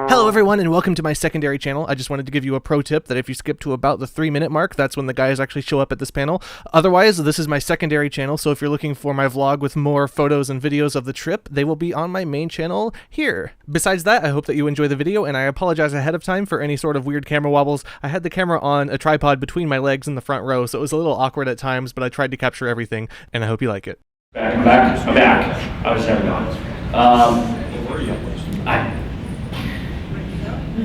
Hello everyone and welcome to my secondary channel. I just wanted to give you a pro tip that if you skip to about the 3-minute mark, that's when the guys actually show up at this panel. Otherwise, this is my secondary channel, so if you're looking for my vlog with more photos and videos of the trip, they will be on my main channel here. Besides that, I hope that you enjoy the video, and I apologize ahead of time for any sort of weird camera wobbles. I had the camera on a tripod between my legs in the front row, so it was a little awkward at times, but I tried to capture everything, and I hope you like it. I'm back. I was never gone.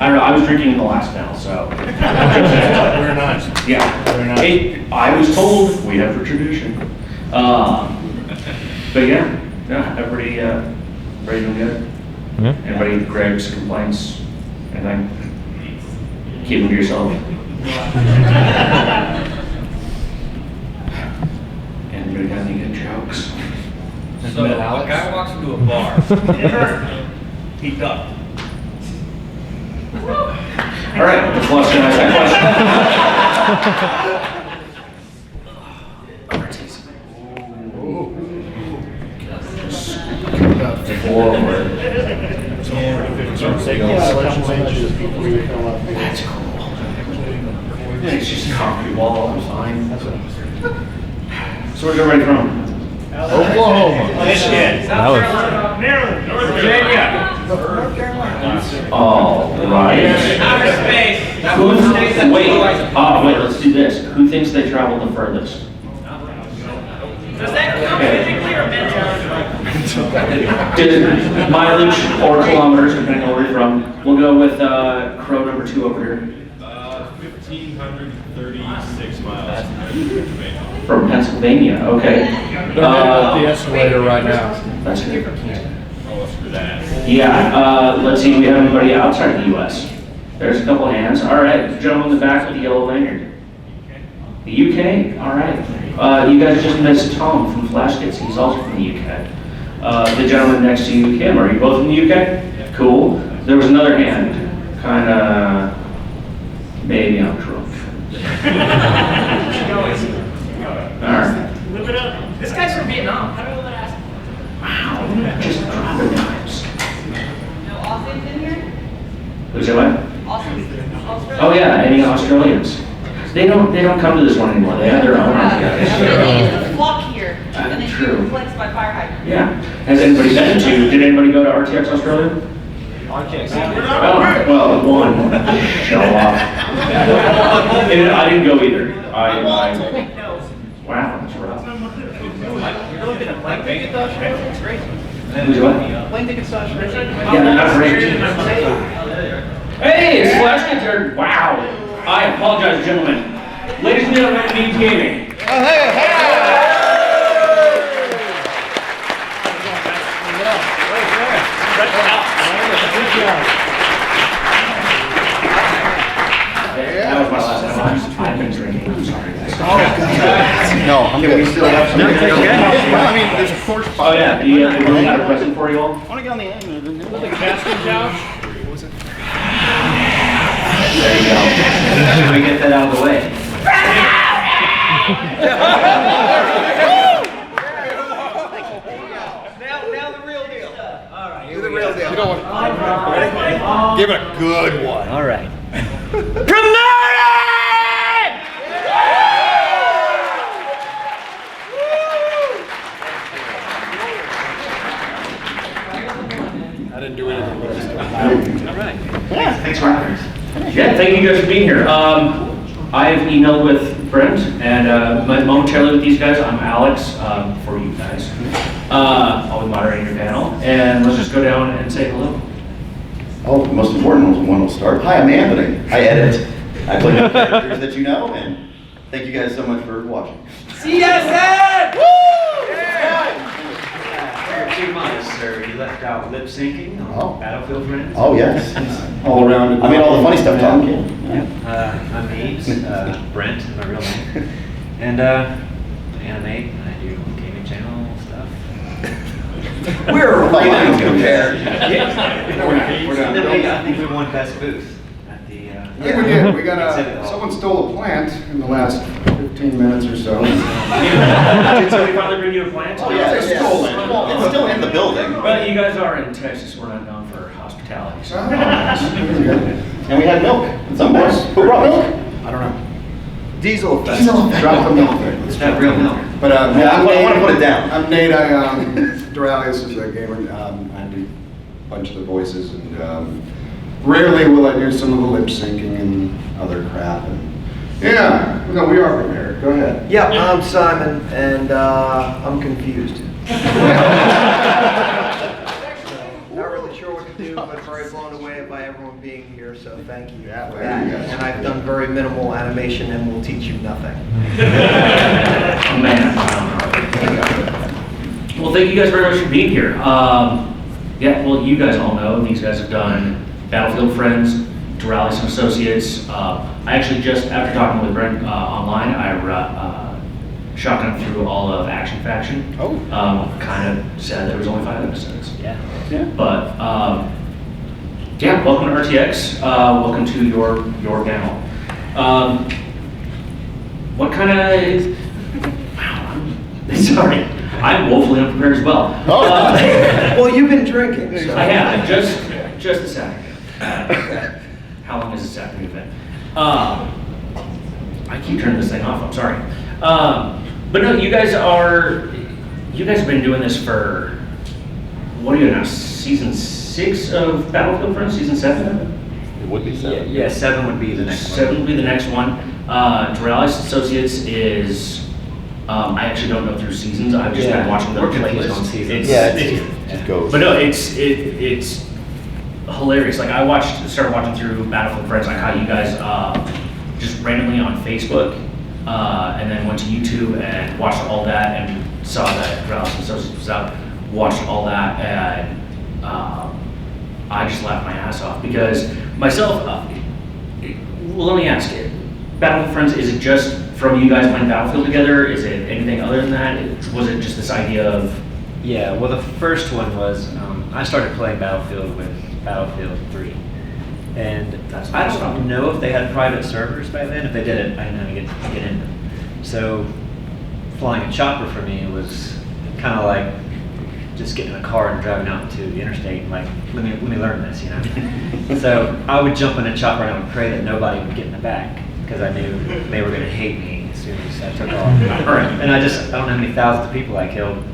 I don't know, I was drinking in the last panel, so. Very nice. Yeah. Very nice. Hey, I was told we have a tradition. But yeah, everybody doing good? Yeah. Anybody, Greg's complaints, anything? Keep them to yourself. Anybody got any good jokes? So, a guy walks into a bar, he ducked. All right, let's watch the next Forward. That's cool. It's just a concrete wall, I'm fine. So where's everybody from? Oklahoma. Michigan. Maryland. North Virginia. North Carolina. All right. Outer space. Wait, let's do this. Who thinks they traveled the furthest? Does that count physically or mentally? Did mileage or kilometers, depending on where you're from. We'll go with crow number 2 over here. 1,536 miles. From Pennsylvania, okay. They're at the escalator right now. That's good. Oh, for that. Yeah, let's see, do we have anybody outside the U.S.? There's a couple hands. All right, gentleman in the back with the yellow lanyard. The UK? All right. You guys just missed Tom from Flash Kids. He's also from the UK. The gentleman next to you, Kim, are you both from the UK? Yeah. Cool. There was another hand. Kind of, maybe I'm drunk. All right. Live it up. This guy's from Vietnam. How do you know that? Wow, just drop the dimes. No Aussies in here? Who's that what? Aussies? Oh yeah, any Australians? They don't come to this one anymore. They have their own It's a flock here, and then True. you reflects by fire hydrant. Yeah. Has anybody been to? Did anybody go to RTX Australia? RTX. Oh, well, one. Show off. And I didn't go either. Wow, that's rough. You're looking at plane tickets to Australia? It's great. Who's what? Plane tickets to Australia? Yeah, they're not great. Hey, it's Flash Kids here. Wow. I apologize, gentlemen. Ladies and gentlemen, Neebs Gaming. That was my last time. I've been drinking. I'm sorry, guys. No, I'm good. We still have some. Okay. I mean, there's a course. Oh yeah, do you really have a present for you all? I want to get on the end. With the casting couch? There you go. Should we get that out of the way? Now the real deal. All right. Do the real deal. You don't want. Ready? Give it a good one. All right. I didn't do anything, but I just got All right. Yeah, thanks for having us. Yeah, thank you guys for being here. I've emailed with Brent and momentarily with these guys. I'm Alex for you guys. I'll be moderating your panel, and let's just go down and say hello. Oh, the most important one will start. Hi, I'm Anthony. I edit. I play the characters that you know, and thank you guys so much for watching. CSN! Woo! Sir, you left out lip syncing Oh. Battlefield Friends. Oh, yes. All around. I mean, all the funny stuff, Tom. I'm Neebs, Brent, my real name, and I animate, and I do gaming channel stuff. We're fighting compared. I think we won best booth at the I think we did. We got Exhibit hall. someone stole a plant in the last 15 minutes or so. Did somebody finally bring you a plant? Oh, yeah, they stole it. Well, it's still in the building. But you guys are in Texas, we're not known for hospitality. So. And we had milk at some point. Who brought milk? I don't know. Diesel effect. Drop the milk there. It's not real milk. But Yeah, I want to put it down. I'm Nate. Doraleous is a gamer. I do a bunch of the voices, and rarely will I do some of the lip syncing and other crap. And yeah, no, we are prepared. Go ahead. Yeah, I'm Simon, and I'm confused. Not really sure what to do, but very blown away by everyone being here, so thank you Yeah, for thank that. you guys. And I've done very minimal animation and will teach you nothing. Man. Well, thank you guys very much for being here. Yeah, well, you guys all know these guys have done Battlefield Friends, Doraleous Associates. I actually just, after talking with Brent online, I shotgun through all of Action Faction. Oh. Kind of sad there was only 5 episodes. Yeah. But yeah, welcome to RTX. Welcome to your panel. What kind of? Wow, I'm sorry. I'm woefully unprepared as well. Well, you've been drinking, so. I have just a second. How long has this afternoon been? I keep turning this thing off. I'm sorry. But no, you guys have been doing this for. What are you now? Season 6 of Battlefield Friends? Season 7? It would be 7. Yeah, 7 would be the next one. 7 would be the next one. Doraleous Associates is. I actually don't know through seasons. I've just been watching the We're confused on playlists. seasons. It goes. But no, it's hilarious. Like started watching through Battlefield Friends. I caught you guys just randomly on Facebook, and then went to YouTube and watched all that and saw that Doraleous Associates was out. Watched all that, and I just laughed my ass off because myself. Well, let me ask you: Battlefield Friends, is it just from you guys playing Battlefield together? Is it anything other than that? Was it just this idea of? Yeah, well, the first one was I started playing Battlefield with Battlefield 3, and That's I awesome. don't know if they had private servers back then. If they did it, I didn't know how to get in them. So flying a chopper for me was kind of like just getting in a car and driving out to the interstate and like, let me learn this, you know. So I would jump in a chopper and I would pray that nobody would get in the back because I knew they were going to hate me as soon as I took off. And I don't know how many thousands of people I killed in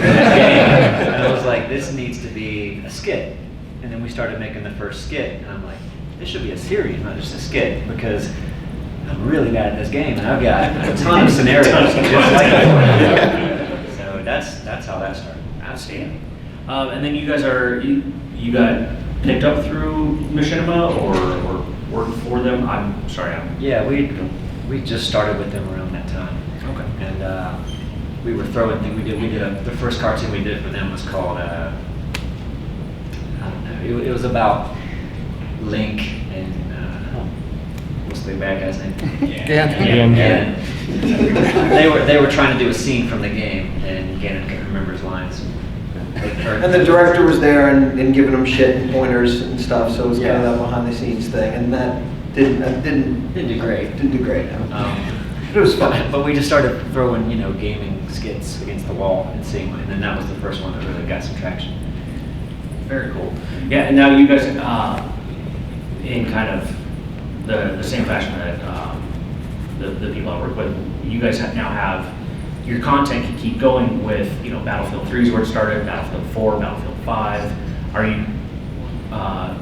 that game. And I was like, this needs to be a skit. And then we started making the first skit, and I'm like, this should be a series, not just a skit, because I'm really bad at this game, and I've got a ton of scenarios just like that. So that's how that started. Outstanding. And then you guys you got picked up through Machinima or worked for them? I'm sorry. Yeah, we just started with them around that time. Okay. And we were throwing things. The first cartoon we did for them was called I don't know. It was about Link and what's the bad guy's name? Yeah. And they were trying to do a scene from the game, and Gannon couldn't remember his lines. And the director was there and giving them shit and pointers and stuff, so it was kind of Yeah. that behind the scenes thing, and that didn't do great. Didn't do great. No. But it was fun. But we just started throwing, gaming skits against the wall and seeing, and then that was the first one that really got some traction. Very cool. Yeah, and now you guys, in kind of the same fashion that the people I work with, you guys now have your content can keep going with, Battlefield 3 is where it started, Battlefield 4, Battlefield 5. Are you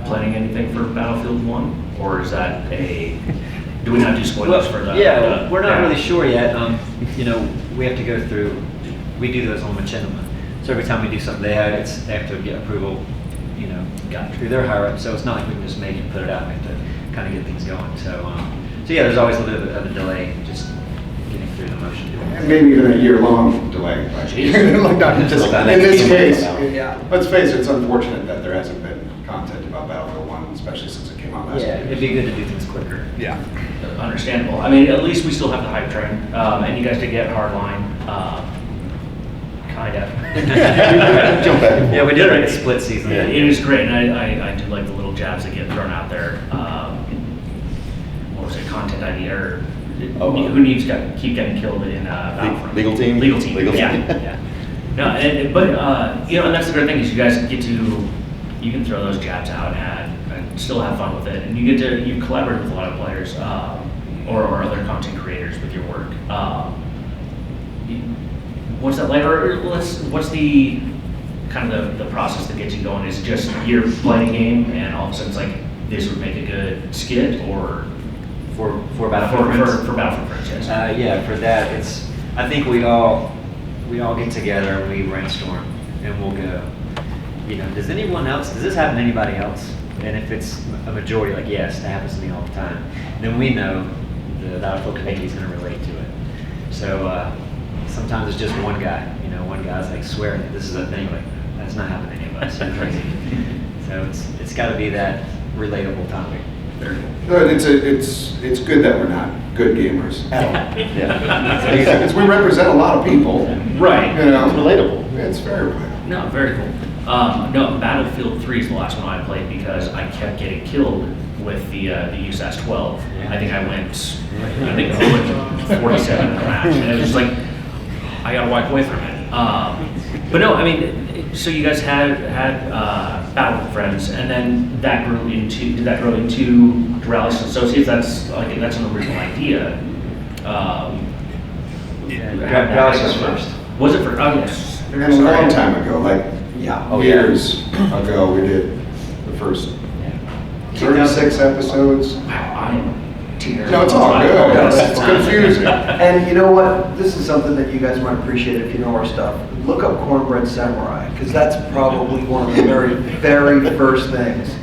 planning anything for Battlefield 1, or is that do we not do spoilers for that? Yeah, we're not really sure yet. We have to go through. We do those on Machinima, so every time we do something, they have to get approval, through their higher up. So it's not like we can just make it and put it out. We have to kind of get things going. So yeah, there's always a little bit of a delay, just getting through the motion. And maybe even a year-long delay. Like not just in this case. Yeah. Let's face it, it's unfortunate that there hasn't been content about Battlefield 1, especially since it came out last Yeah, year. it'd be good to do things quicker. Yeah. Understandable. I mean, at least we still have the hype train, and you guys did get Hardline, kind of. Jump back and forth. Yeah, we did like a split season. Yeah, it was great, and I do like the little jabs that get thrown out there. what was it, content ID or Oh, who needs to keep getting killed in Battlefront? Legal team? Legal team. Legal yeah. team. Yeah. No, but you know, and that's the great thing is you guys get to, you can throw those jabs out and still have fun with it, and you collaborate with a lot of players or other content creators with your work. What's that like? Or what's the kind of the process that gets you going? Is it just you're playing a game and all of a sudden it's like this would make a good skit, or For Battlefront Friends? for Battlefront Friends, yes. Yeah, for that, I think we all get together and we brainstorm and we'll go, does this happen to anybody else? And if it's a majority, like, yes, that happens to me all the time, then we know the Battlefield committee is going to relate to it. So sometimes it's just one guy, one guy's like, swear, this is a thing, like, that's not happening to any of us, you're crazy. So it's got to be that relatable topic. No, it's good that we're not good gamers at all. Yeah. Because we represent a lot of people. Right. It's relatable. Yeah, it's very relatable. No, very cool. No, Battlefield 3 is the last one I played because I kept getting killed with the USAS 12. Yeah. I think I went 47 in the match, and it was just like I gotta walk away from it. But no, I mean, so you guys had Battlefront Friends, and then did that grow into Doraleous Associates? That's an original idea. Doraleous was first. Was it first? Oh yes. And a long time ago, like Yeah. years ago, we did the first 36 episodes. Wow, I'm teetering. No, it's all good. It's confusing. And you know what? This is something that you guys might appreciate if you know our stuff. Look up Cornbread Samurai, because that's probably one of the very, very first things.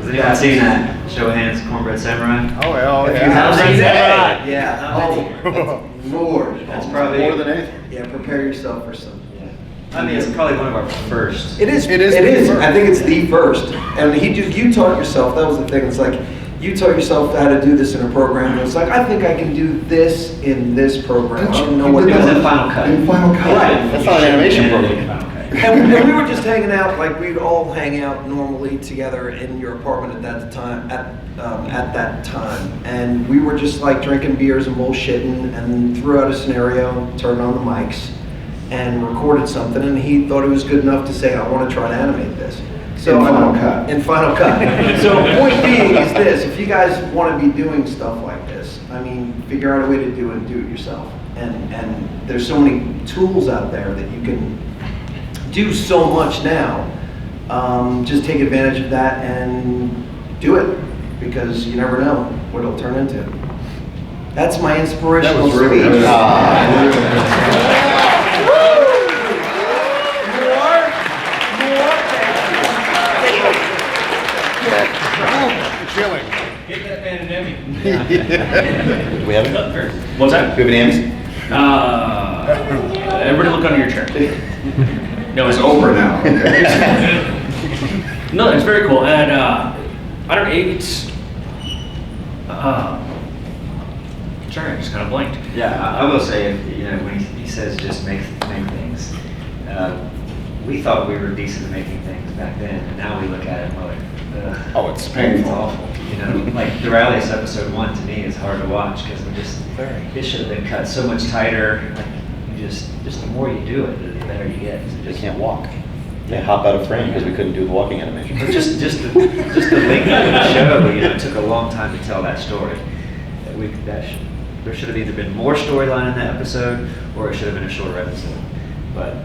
Has anyone seen that? Show of hands, Cornbread Samurai? Oh, well, If you haven't seen that, yeah. Oh, Lord. That's probably More than anything. Yeah, prepare yourself for some. I mean, it's probably one of our first. It is. It is It the is. first. I think it's the first. And you taught yourself. That was the thing. It's like you taught yourself how to do this in a program. And it's like I think I can do this in this program. I don't know what It was it in was. Final Cut. In Final Cut. Right. That's not an animation And program. in Final Cut. And we were just hanging out, like we'd all hang out normally together in your apartment at that time. At that time, and we were just like drinking beers and bullshitting, and threw out a scenario, turned on the mics, and recorded something. And he thought it was good enough to say, "I want to try to animate this." So In Final Cut. In Final Cut. So point being is this: if you guys want to be doing stuff like this, I mean, figure out a way to do it and do it yourself. And there's so many tools out there that you can do so much now. Just take advantage of that and do it, because you never know what it'll turn into. That's my inspirational That was really speech. good. Chilling. Hit that pandemic. We have it? What's that? Do we have any Everybody look under your chair. No, It's over now. No, it's very cool, and I don't know. It's sorry, I just kind of blanked. Yeah, I will say, when he says just make things, we thought we were decent at making things back then, and now we look at it and we're like, ugh. Oh, it's painful. It's awful. Like Doraleous episode 1 to me is hard to watch because it should have been cut so much tighter. Like just the more you do it, the better you get. They can't walk. They hop out of frame because we couldn't do the walking animation. But just the length of the show, it took a long time to tell that story. There should have either been more storyline in that episode, or it should have been a shorter episode. But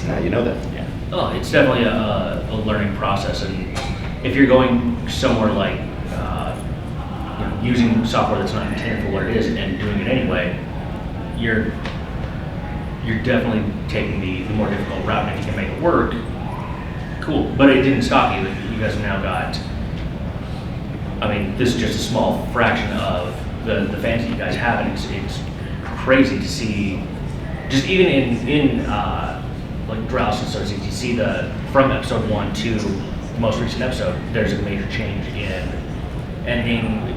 Now you know that. yeah. Oh, it's definitely a learning process, and if you're going somewhere like using software that's not intended for what it is and doing it anyway, you're definitely taking the more difficult route. And if you can make it work, cool. But it didn't stop you. You guys have now got. I mean, this is just a small fraction of the fans that you guys have, and it's crazy to see. Just even in like Doraleous Associates, you see from episode 1 to the most recent episode, there's a major change in editing,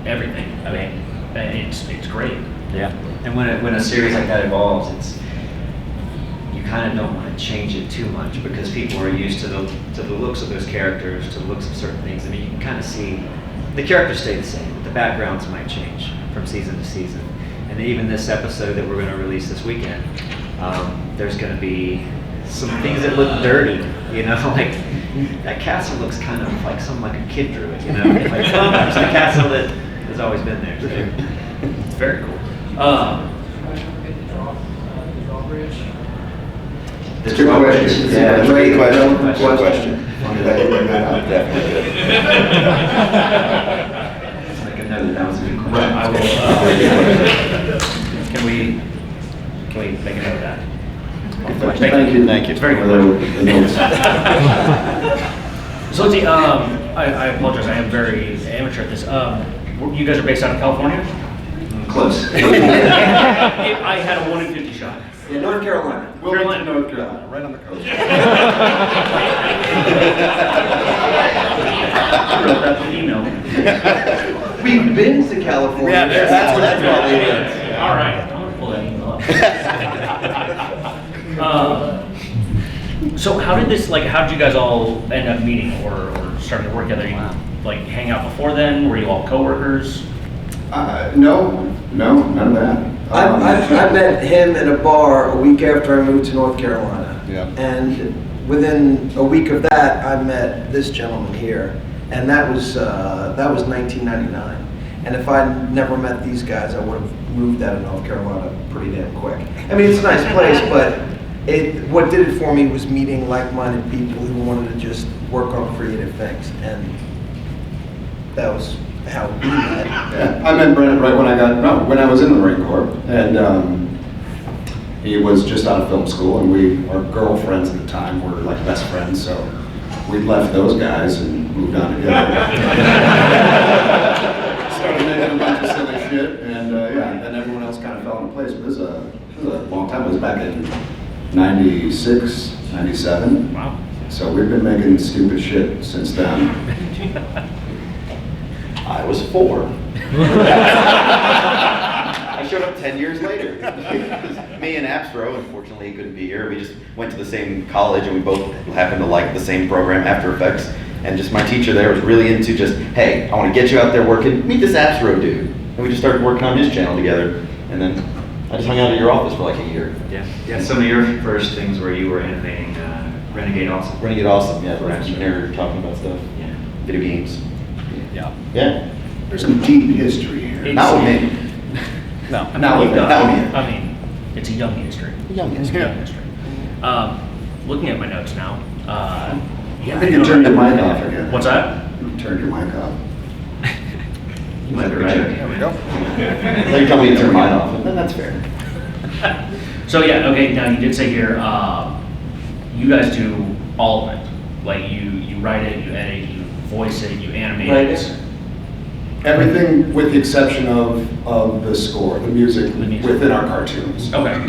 everything. I mean, it's great. Yeah. And when a series like that evolves, you kind of don't want to change it too much because people are used to the looks of those characters, to the looks of certain things. I mean, you can kind of see the characters stay the same, but the backgrounds might change from season to season. And even this episode that we're going to release this weekend, there's going to be some things that look dirty, you know, like that castle looks kind of like something like a kid drew it, you know, like just a castle that has always been there. So. It's very cool. It's a good question. Yeah, it's a great question. Good question. Funny that you bring that up. Definitely good. Let's make a note that was a good question. Right, I will. Can we make a note of that? Thank you. It's very good. So let's see. I apologize. I am very amateur at this. You guys are based out of California? Close. I had a 1 in 50 shot. Yeah, North Carolina. Wilmington, North Carolina, right on the coast. I wrote that in the email. We've been to California. Yeah, that's what that's probably is. All right, I'm gonna pull that email up. So how did this, how did you guys all end up meeting or starting to work together? You hang out before then? Were you all coworkers? No, none of that. I met him in a bar a week after I moved to North Carolina. Yeah. And within a week of that, I met this gentleman here, and that was 1999. And if I'd never met these guys, I would have moved out of North Carolina pretty damn quick. I mean, it's a nice place, but what did it for me was meeting like-minded people who wanted to just work on creative things, and that was how we met. Yeah, I met Brennan right when I was in the Marine Corps, and he was just out of film school, and our girlfriends at the time were like best friends, so we left those guys and moved on together. Started making a bunch of silly shit, and then everyone else kind of fell into place. But this is a long time. It was back in 96, 97. Wow. So we've been making stupid shit since then. I was 4. I showed up 10 years later. Me and Appsro, unfortunately, he couldn't be here. We just went to the same college, and we both happened to like the same program, After Effects. And just my teacher there was really into just, hey, I want to get you out there working. Meet this Appsro dude. And we just started working on his channel together. And then I just hung out at your office for like a year. Yeah. Some of your first things where you were animating Renegade Awesome. Renegade Awesome, yeah. We're actually nerd talking about stuff. Yeah. Video games. Yeah. Yeah. There's some deep history here. Not with me. No. Not with me. I mean, it's a young history. Young history. Young history. Looking at my notes now. I think you turned your mic off again. What's that? You turned your mic off. You might be right. There we go. They tell me to turn mine off, and then that's fair. So yeah, okay. Now you did say here, you guys do all of it. Like you write it, you edit, you voice it, you animate it. Everything with the exception of the score, the music within our cartoons. Okay.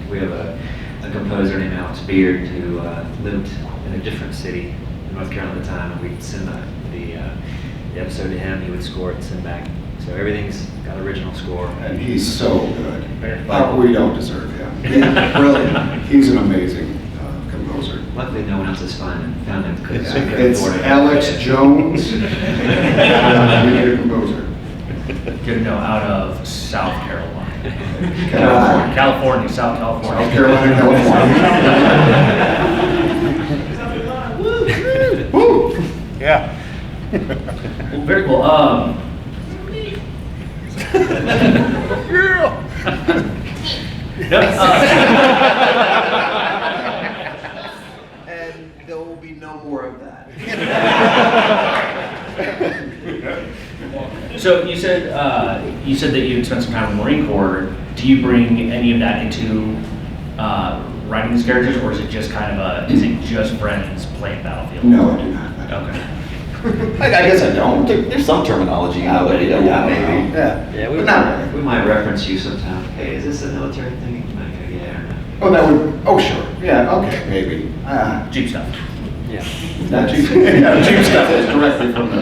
We have a composer named Alex Beard who lived in a different city in North Carolina at the time, and we'd send the episode to him. He would score it and send back. So everything's got original score. And he's so good. Like we don't deserve him. Yeah, brilliant. He's an amazing composer. Luckily, no one else has found him. It's Alex Jones. We need a composer. Good to know. Out of South Carolina. California. California, South California. South Carolina, California. Woo! Yeah. Well, very cool. And there will be no more of that. So you said that you had spent some time in the Marine Corps. Do you bring any of that into writing these characters, or is it just is it just friends playing Battlefield? No, I do not. Okay. I guess I don't. There's some terminology, you know, that we don't know, maybe. Yeah, But not really. we might reference you sometime. Hey, is this a military thing? You might go, yeah or no. Oh, that would. Oh, sure. Yeah. Okay. Maybe. Jeep stuff. Not Jeep. Yeah, Jeep stuff is directly from the.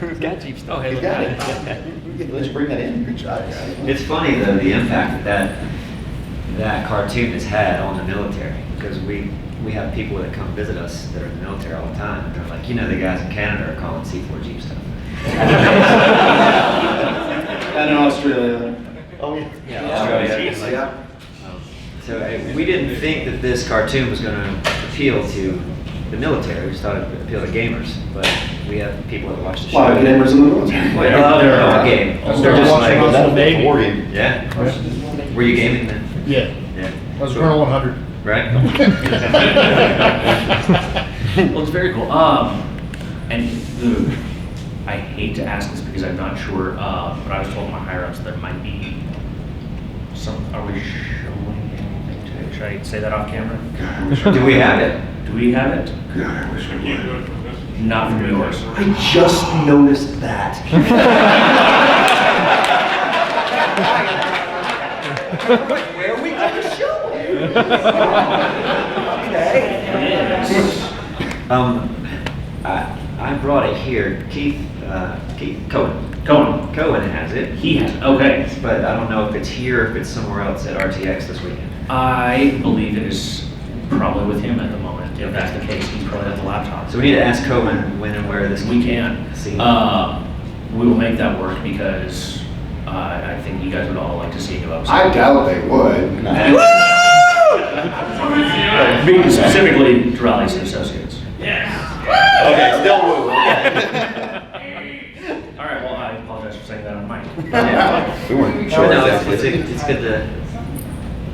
It's got Jeep stuff. Oh, hey, look Got at it. Let's bring that in. Good job, guys. It's funny though, the impact that cartoon has had on the military, because we have people that come visit us that are in the military all the time. They're like, the guys in Canada are calling C4 Jeep stuff. And in Australia. Oh, yeah. Yeah, Australia. Yeah. So we didn't think that this cartoon was going to appeal to the military. We just thought it would appeal to gamers. But we have people that watch the A show. lot of gamers in the military. Well, they're not game. They're just like, That's a war game. yeah. Were you gaming then? Yeah, Yeah. I was Colonel 100. Right? Well, it's very cool. And I hate to ask this because I'm not sure, but I was told by higher ups there might be some. Are we showing anything to it? Should I say that off camera? Do we have it? Do we have it? God, I wish we would. Not from yours. I just noticed that. Where are we going to show it? Okay. I brought it here. Keith Cohen Cohen. has it. He has. Okay. But I don't know if it's here or if it's somewhere else at RTX this weekend. I believe it is probably with him at the moment. If that's the case, he probably has the laptop. So we need to ask Cohen when and where this We can. See. We will make that work because I think you guys would all like to see a new episode. I doubt they would. Being specifically Doraleous Associates. Okay, still woo. All right, well, I apologize for saying that on mic. We weren't But sure no, exactly. it's good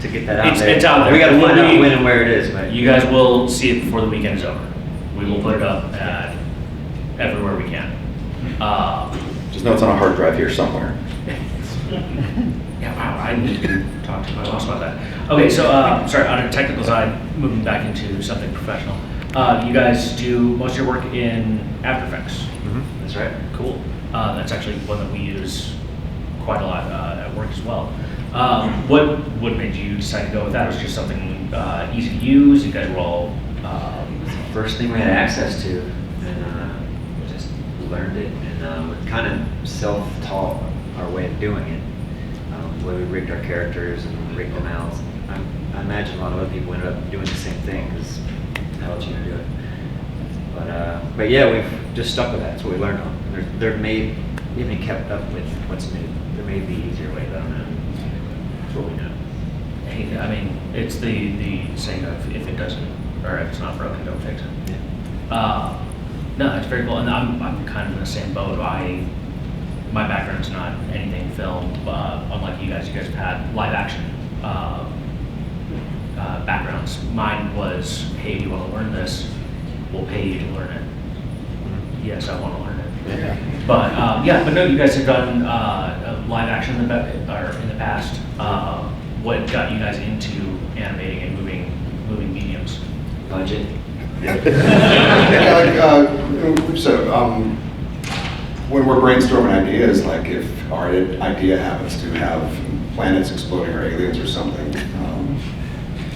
to get that out It's- there. it's out there. We got to It will find out be- when and where it is. But You guys will see it before the weekend is over. We will put it up everywhere we can. Just know it's on a hard drive here somewhere. Yeah, wow, I need to talk to my boss about that. Okay, so, sorry, on a technical side, moving back into something professional. You guys do most of your work in After Effects. that's right. Cool. That's actually one that we use quite a lot at work as well. What made you decide to go with that? Was it just something easy to use? You guys were all. First thing we had access to, and we just learned it, and we kind of self-taught our way of doing it. The way we rigged our characters and rigged them out. I imagine a lot of other people ended up doing the same thing because how else you gonna do it? But yeah, we've just stuck with that. That's what we learned on. We haven't kept up with what's new. There may be easier ways. I don't know. That's what we know. Hey, I mean, it's the saying of if it doesn't, or if it's not broken, don't fix it. Yeah. No, it's very cool, and I'm kind of in the same boat. My background's not anything film, unlike you guys. You guys have had live action backgrounds. Mine was, hey, you want to learn this? We'll pay you to learn it. Yes, I want to learn it. Yeah. But but no, you guys have done live action in the past. What got you guys into animating and moving mediums? Budget. Yeah, like we've said, when we're brainstorming ideas, like if our idea happens to have planets exploding or aliens or something,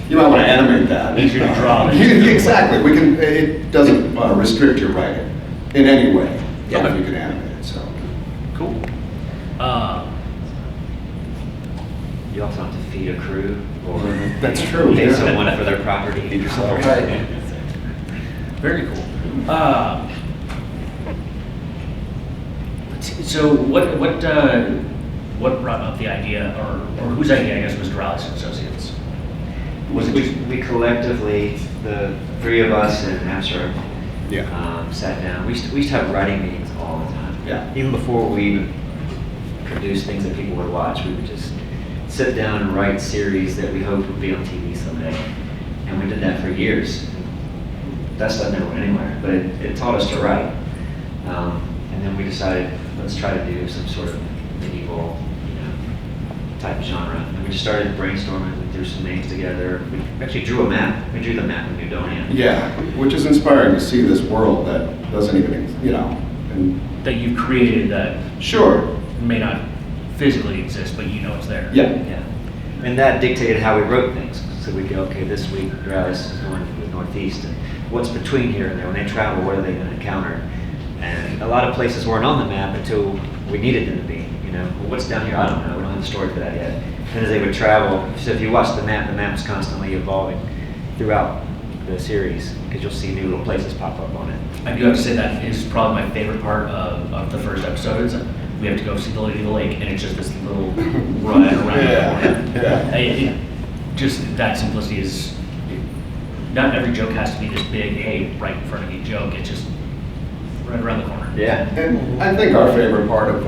you might want to animate that. Easier to draw. Exactly. We can. It doesn't restrict your writing in any way if Okay. you can animate it. So. Cool. You also have to feed a crew or That's true. pay yeah. someone for their property. Feed yourself. Right. Very cool. Let's see, so what brought up the idea, or whose idea, I guess, was Doraleous Associates? Was it just, We collectively, the three of us and Appsro, Yeah. sat down. We used to have writing meetings all the time. Yeah. Even before we even produced things that people would watch, we would just sit down and write series that we hoped would be on TV someday. And we did that for years. That stuff never went anywhere, but it taught us to write. And then we decided, let's try to do some sort of medieval, type genre. And we just started brainstorming. We threw some names together. We actually drew a map. We drew the map of New Donia. Yeah, which is inspiring to see this world that doesn't even, and that you've created that sure. may not physically exist, but you know it's there? Yeah. Yeah. And that dictated how we wrote things. So we'd go, okay, this week Doraleous is going to the Northeast, and what's between here and there? When they travel, what are they going to encounter? And a lot of places weren't on the map until we needed them to be. Well, what's down here? I don't know. We don't have a story for that yet. And as they would travel, so if you watch the map's constantly evolving throughout the series, because you'll see new little places pop up on it. I do have to say that is probably my favorite part of the first episode. Is we have to go see the Lady of the Lake, and it's just this little run around the corner. Just that simplicity is. Not every joke has to be this big, hey, right in front of you joke. It's just right around the corner. Yeah. And I think our favorite part of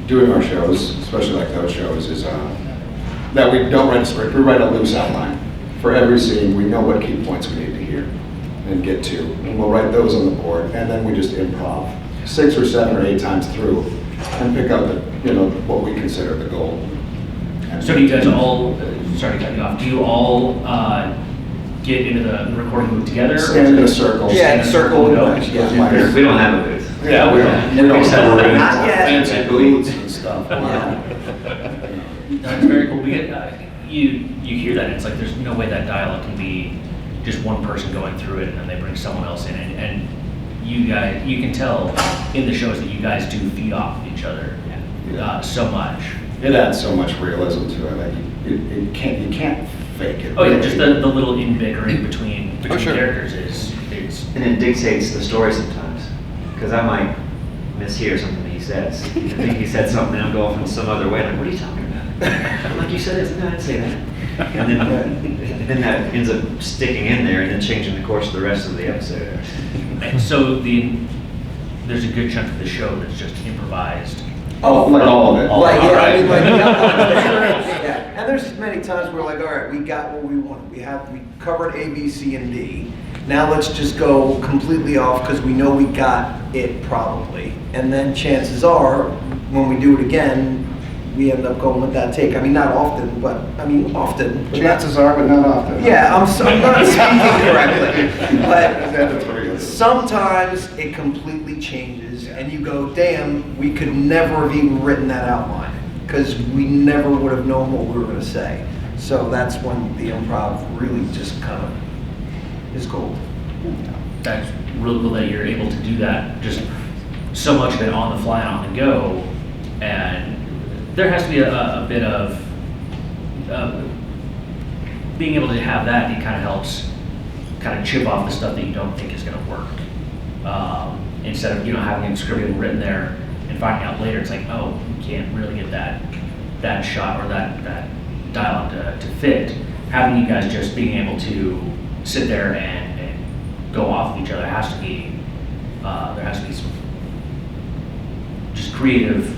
doing our shows, especially like those shows, is that we don't write a script. We write a loose outline. For every scene, we know what key points we need to hear and get to. And we'll write those on the board, and then we just improv 6 or 7 or 8 times through and pick out what we consider the goal. So do you guys all, sorry to cut you off, do you all get into the recording booth together? Stand in a circle. Yeah, in a circle. No. Yeah. We don't have a booth. Yeah, we don't Except for not yet. fancy booths and stuff. That's very cool. We get, you hear that, it's like there's no way that dialogue can be just one person going through it and then they bring someone else in. And you guys, you can tell in the shows that you guys do feed off of each other so much. It adds so much realism to it. Like you can't fake it. Oh yeah, just the little in-bickering between sure. characters is And it dictates the story sometimes, because I might mishear something that he says. I think he said something and I'll go off in some other way, like, what are you talking about? I'm like, you said this? No, I didn't say that. And then that ends up sticking in there and then changing the course of the rest of the episode. And so there's a good chunk of the show that's just improvised. Oh, like all of it. Like, All yeah, right. I mean, like, yeah. And there's many times we're like, all right, we got what we wanted. We covered A, B, C, and D. Now let's just go completely off because we know we got it probably. And then chances are, when we do it again, we end up going with that take. I mean, not often, but I mean, often. But Chances are, but not often. yeah, I'm not speaking correctly. But sometimes it completely changes and you go, damn, we could never have even written that outline because we never would have known what we were going to say. So that's when the improv really just kind of is gold. That's really cool that you're able to do that, just so much of it on the fly and on the go. And there has to be a bit of being able to have that. It kind of helps kind of chip off the stuff that you don't think is going to work. Instead of having it scripted and written there and finding out later, it's like, oh, you can't really get that shot or that dialogue to fit. Having you guys just being able to sit there and go off of each other has to be there has to be some just creative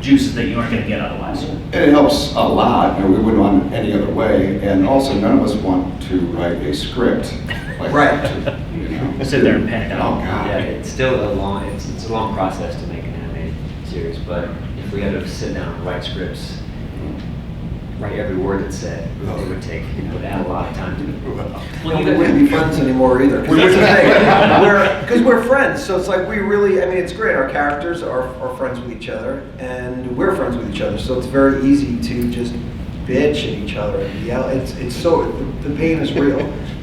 juices that you aren't going to get otherwise. And it helps a lot, and we wouldn't want any other way. And also, none of us want to write a script. Like, Right. Sit there and pen it out. Oh, God. Yeah, it's still a long process to make an animated series, but if we had to sit down and write scripts, write every word that's said, it would take, it would add a lot of time to it. Well, We wouldn't be friends anymore either. Because we're friends, so it's like we really, I mean, it's great. Our characters are friends with each other, and we're friends with each other, so it's very easy to just bitch at each other and yell. It's so, the pain is real,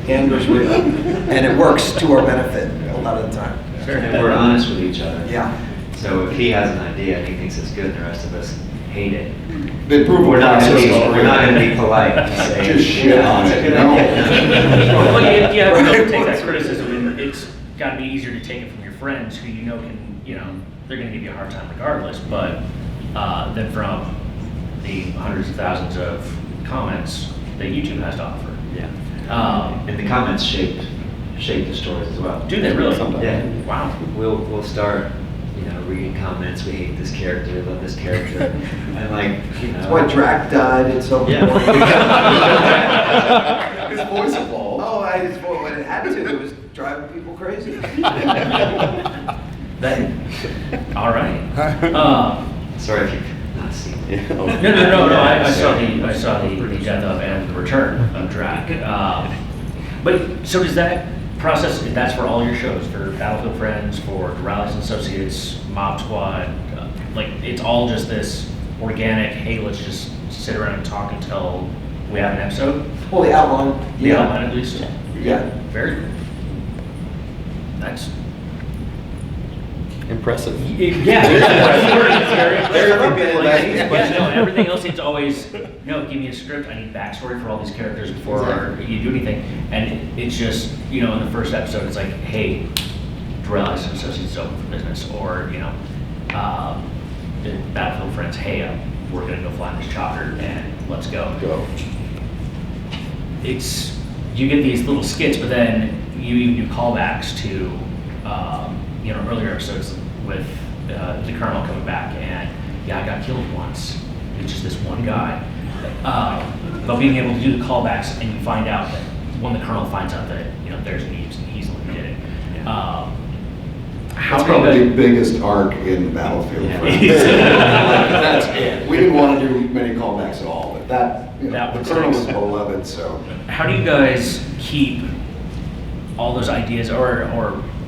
the anger is real, and it works to our benefit a lot of the time. And we're honest with each other. Yeah. So if he has an idea and he thinks it's good and the rest of us hate it, The approval we're not process is going to be polite and say, Just shit on "It's a it, good no." idea." Well, you have to take that criticism, and it's got to be easier to take it from your friends who they're going to give you a hard time regardless, but than from the hundreds of thousands of comments that YouTube has to offer. Yeah. And the comments shape the stories as well. Do they really? Yeah. Wow. We'll start, reading comments. We hate this character. We love this character. And That's why Drac died at some point. His voice evolved. Oh, when it had to. It was driving people crazy. All right. Sorry if you've not seen it. No. I saw the death of and the return of Drac. But so does that process? That's for all your shows, for Battlefield Friends, for Doraleous Associates, Mob Squad. It's all just this organic. Hey, let's just sit around and talk until we have an episode. Well, the outline. The outline, at least. Yeah. Very cool. That's. Impressive. Yeah, it's very Very impressive. But no, everything else, it's always, no, give me a script, I need backstory for all these characters before you do anything. And it's just, in the first episode, it's like, hey, Doraleous Associates is open for business. Or, the Battlefield friends, hey, we're going to go fly in this chopper and let's go. You get these little skits, but then you even do callbacks to, earlier episodes with the Colonel coming back and, I got killed once. It's just this one guy. But being able to do the callbacks and you find out that when the Colonel finds out that, there's Neebs and he's the one who did it. That's probably the biggest arc in Battlefield. Yeah. That's it. We didn't want to do many callbacks at all, but the Colonel was beloved, so. How do you guys keep all those ideas, or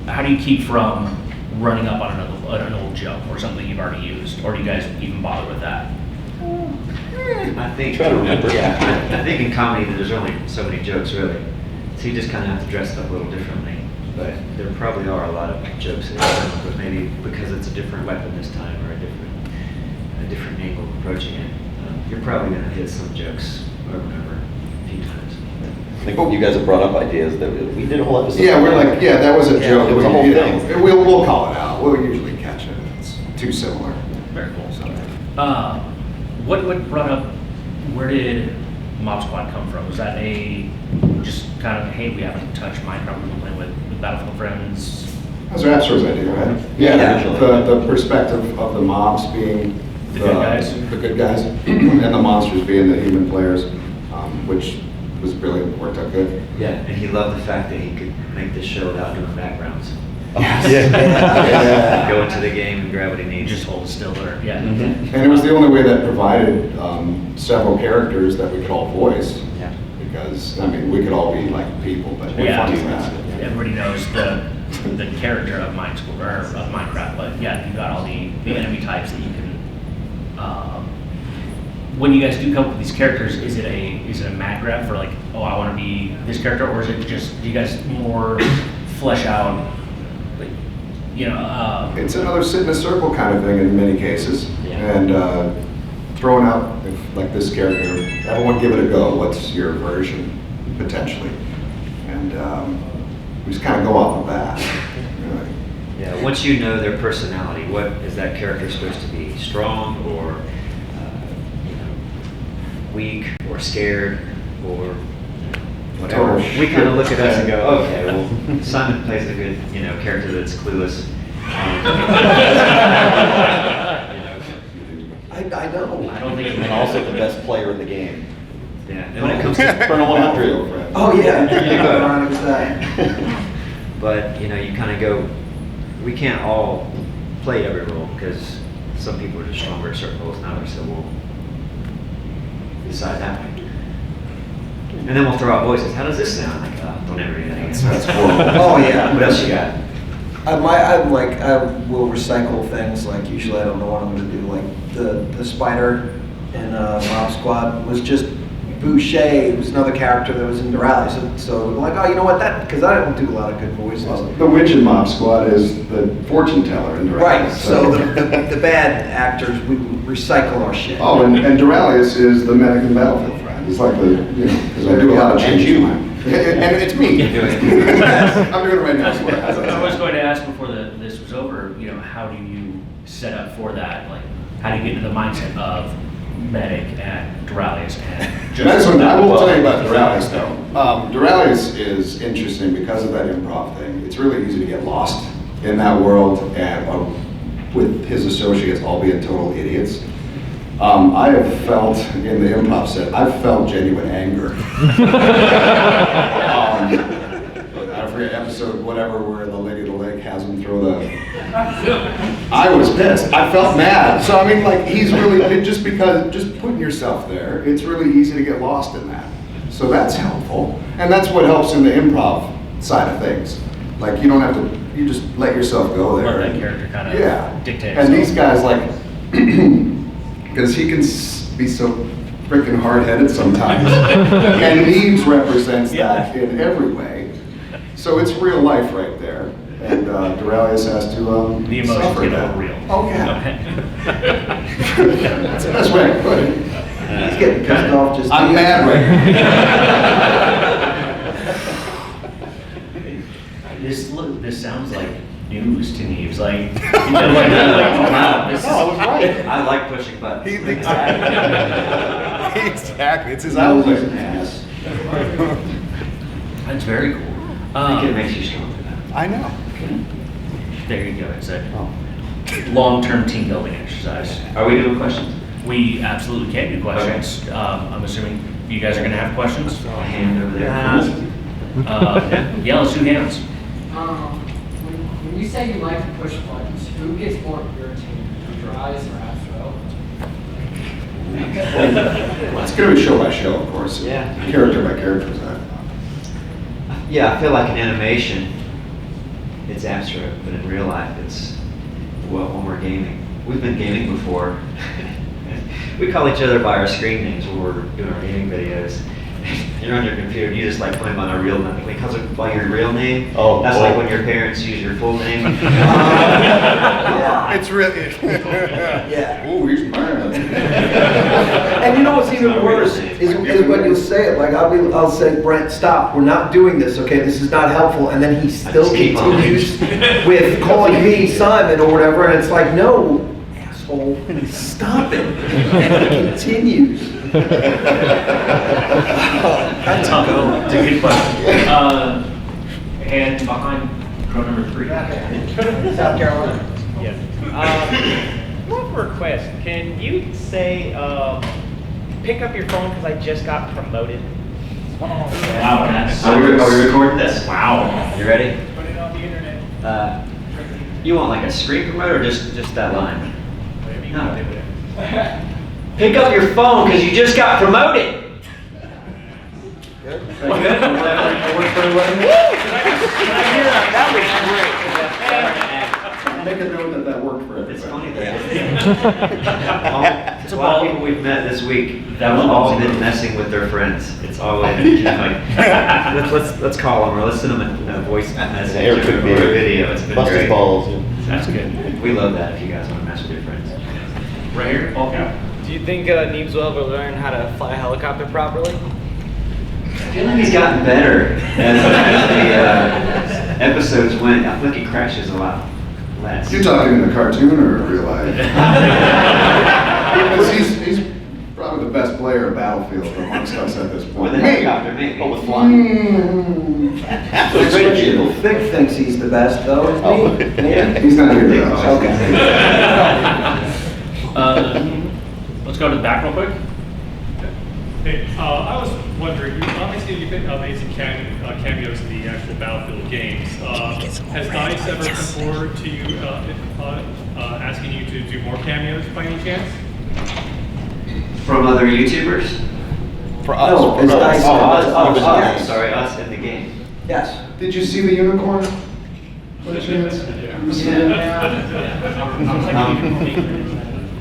how do you keep from running up on an old joke or something you've already used, or do you guys even bother with that? I think. Try to remember. Yeah, I think in comedy there's only so many jokes really, so you just kind of have to dress it up a little differently. But there probably are a lot of jokes in it, but maybe because it's a different weapon this time or a different angle of approaching it, you're probably going to hit some jokes over and over a few times. I think you guys have brought up ideas that we did a whole episode. Yeah, we're like, that was a joke. It was a whole thing. We'll call it out. We'll usually catch it. It's too similar. Very cool. So, what brought up? Where did Mob Squad come from? Was that just kind of, hey, we haven't touched Minecraft, we've been playing with Battlefield friends? That was Appsro's idea, right? Yeah, the perspective of the mobs being The good guys. the good guys, and the monsters being the human players, which was brilliant, worked out good. Yeah, and he loved the fact that he could make this show without doing backgrounds. Yeah. Go into the game and grab what he needs. Just hold still or, yeah. And it was the only way that provided several characters that we could all voice. Yeah. Because, we could all be like people, but we're Yeah. funny about it. Everybody knows the character of Minecraft, but yeah, you've got all the enemy types that you can. When you guys do come up with these characters, is it a mad grab for like, oh, I want to be this character, or is it just, do you guys more flesh out, like, It's another sit in a circle kind of thing in many cases. Yeah. And throwing out, like this character, everyone give it a go. What's your version, potentially? And we just kind of go off of that. Really. Yeah, once you know their personality, what is that character supposed to be? Strong or weak or scared or whatever? Total We kind of shit. look at us and go, okay, well, Simon plays a good character that's clueless. I know. I don't think. And also the best player in the game. Yeah, and when it comes to Colonel 100. Oh, yeah. You go. Ironic as that. But you kind of go, we can't all play every role because some people are just stronger at certain roles than others, so we'll decide that way. And then we'll throw out voices. How does this sound? Like, don't ever do that again. That's horrible. Oh, yeah. What else you got? I will recycle things, like usually I don't know what I'm gonna do, like the spider in Mob Squad was just Boucher, who's another character that was in Doraleous. So I'm like, oh, you know what, because I don't do a lot of good voices. The witch in Mob Squad is the fortune teller in Doraleous. Right, so the bad actors, we recycle our shit. Oh, and Doraleous is the medic in Battlefield friend. It's like because I do a lot of And you. and it's me. I'm doing it right now. I was going to ask before this was over, how do you set up for that? Like, how do you get into the mindset of medic and Doraleous and just... That's what I will tell you about Doraleous, though. Doraleous is interesting because of that improv thing. It's really easy to get lost in that world and with his associates all being total idiots. I have felt in the improv set, I've felt genuine anger. I forget episode whatever where the lady of the lake has him throw the... I was pissed. I felt mad. So he's really, just putting yourself there, it's really easy to get lost in that. So that's helpful. And that's what helps in the improv side of things. Like you don't have to, you just let yourself go there. Let that character kind of dictate. And these guys because he can be so freaking hard-headed sometimes. And Neebs represents that in every way. So it's real life right there. And Doraleous has to The emotions suffer get that. all real. Oh, yeah. That's the best way I put it. He's getting pissed off just. I'm mad right This sounds like news to Neebs, like, you know, wow, this is. No, I was right. I like pushing buttons. Exactly. Exactly. It's his He's an outlet. ass. That's very cool. I think it makes you stronger. I know. There you go, it's a long-term team building exercise. Are we doing questions? We absolutely can do questions. I'm assuming you guys are gonna have questions? Hand over there. Yeah, let's do hands. When you say you like to push buttons, who gets more irritated, Doraleous or Appsro? Well, it's going to be show by show, of course. Yeah. Character by character. Yeah, I feel like in animation, it's Appsro, but in real life, it's, well, when we're gaming. We've been gaming before. We call each other by our screen names when we're doing our gaming videos. You're on your computer, you just like put them on our real name. Because of by your real name, that's like when your parents use your full name. Yeah. It's really. Yeah. Oh, he's mad. And you know what's even worse is when you'll say it, like I'll say, Brent, stop, we're not doing this, okay, this is not helpful, and then he still just keep on. continues with calling me Simon or whatever, and it's like, no, asshole, stop it. And he continues. That's a good question. And behind row number 3. South Carolina. One request. Can you say, pick up your phone because I just got promoted? Wow, that's Are we recording this? Wow. You ready? Put it on the internet. You want like a screen promote or just that line? Whatever you No. want to do with it. Pick up your phone because you just got promoted. Good. Good? Work pretty well. That Make a note that worked for It's everybody. funny that a lot of people we've met this week that have all been messing with their friends. It's always been like, let's call them or let's send them a voice message Yeah, it or could be a video. It's been Bust his great. balls. That's good. We love that if you guys want to mess with your friends. Right here, Paul Cow. Do you think Neebs will ever learn how to fly a helicopter properly? I feel like he's gotten better as the episodes went. I feel like he crashes a lot less. You talking in the cartoon or real life? Because he's probably the best player of Battlefield amongst us at this point. With a helicopter, maybe. Oh, with flying. Vic thinks he's the best, though, isn't he? Yeah. He's not here though. Okay. Let's go to the back real quick. Hey, I was wondering, obviously you've been amazing cameos in the actual Battlefield games. Has DICE ever come forward to you asking you to do more cameos by any chance? From other YouTubers? For us. No, it's DICE. Oh, us, Yes. sorry, us in the game. Yes. Did you see the unicorn?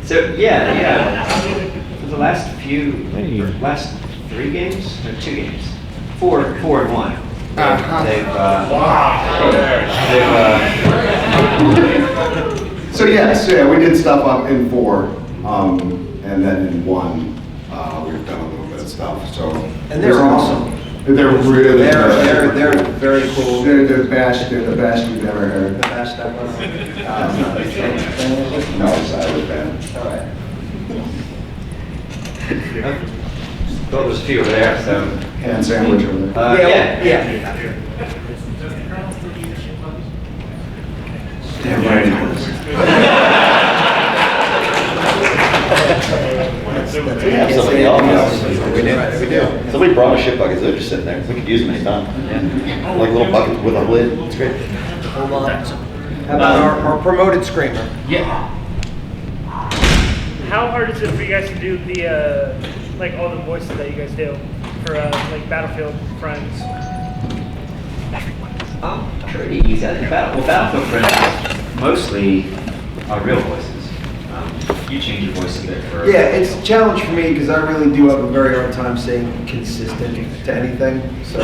So yeah. For the last last 3 games or 2 games, 4 and 1. They've So yes, yeah, we did stuff up in 4, and then in 1, we've done a little bit of stuff. So And they're awesome. They're really They're very cool. They're the best you've ever heard. The best ever. No, it's not bad. All right. thought there was a few over there. So Hand sandwich over there. yeah. Damn right it is. We have somebody else. We do. Somebody brought a shit bucket, they're just sitting there. We could use them anytime. Like little buckets with a lid, it's great. Hold on. How about our promoted screamer? Yeah. How hard is it for you guys to do the like all the voices that you guys do for like Battlefield friends? Pretty easy. I think Battlefield friends mostly are real voices. You change your voice a bit for. Yeah, it's a challenge for me because I really do have a very hard time staying consistent to anything. So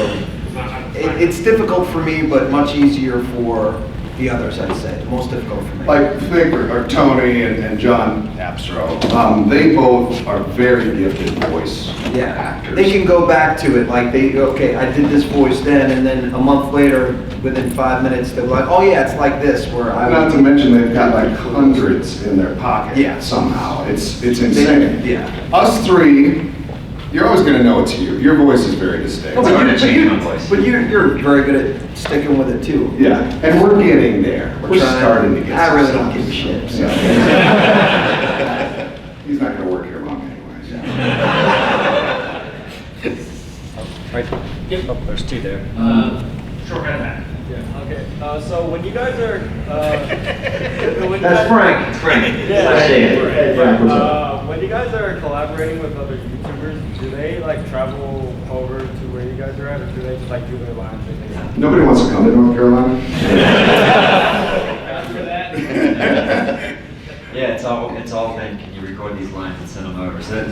it's difficult for me, but much easier for the others, I'd say. The most difficult for me. Like Vic or Tony and John Appsro, they both are very gifted voice actors. They can go back to it, like okay, I did this voice then, and then a month later, within 5 minutes, they're like, oh yeah, it's like this, where I... Not to mention they've got like hundreds in their pocket somehow. It's insane. Us three, you're always going to know it's you. Your voice is very distinct. But you're very good at sticking with it too. Yeah, and we're getting there. We're starting to get I really some don't give a shit. So. He's not going to work here long anyways. Right. Oh, there's two there. Short right back. Yeah, okay. So when you guys are... That's Frank. It's Frank. When you guys are collaborating with other YouTubers, do they like travel over to where you guys are at, or do they just like do their lines? Nobody wants to come to North Carolina. After that? Yeah, it's all been, can you record these lines and send them over? So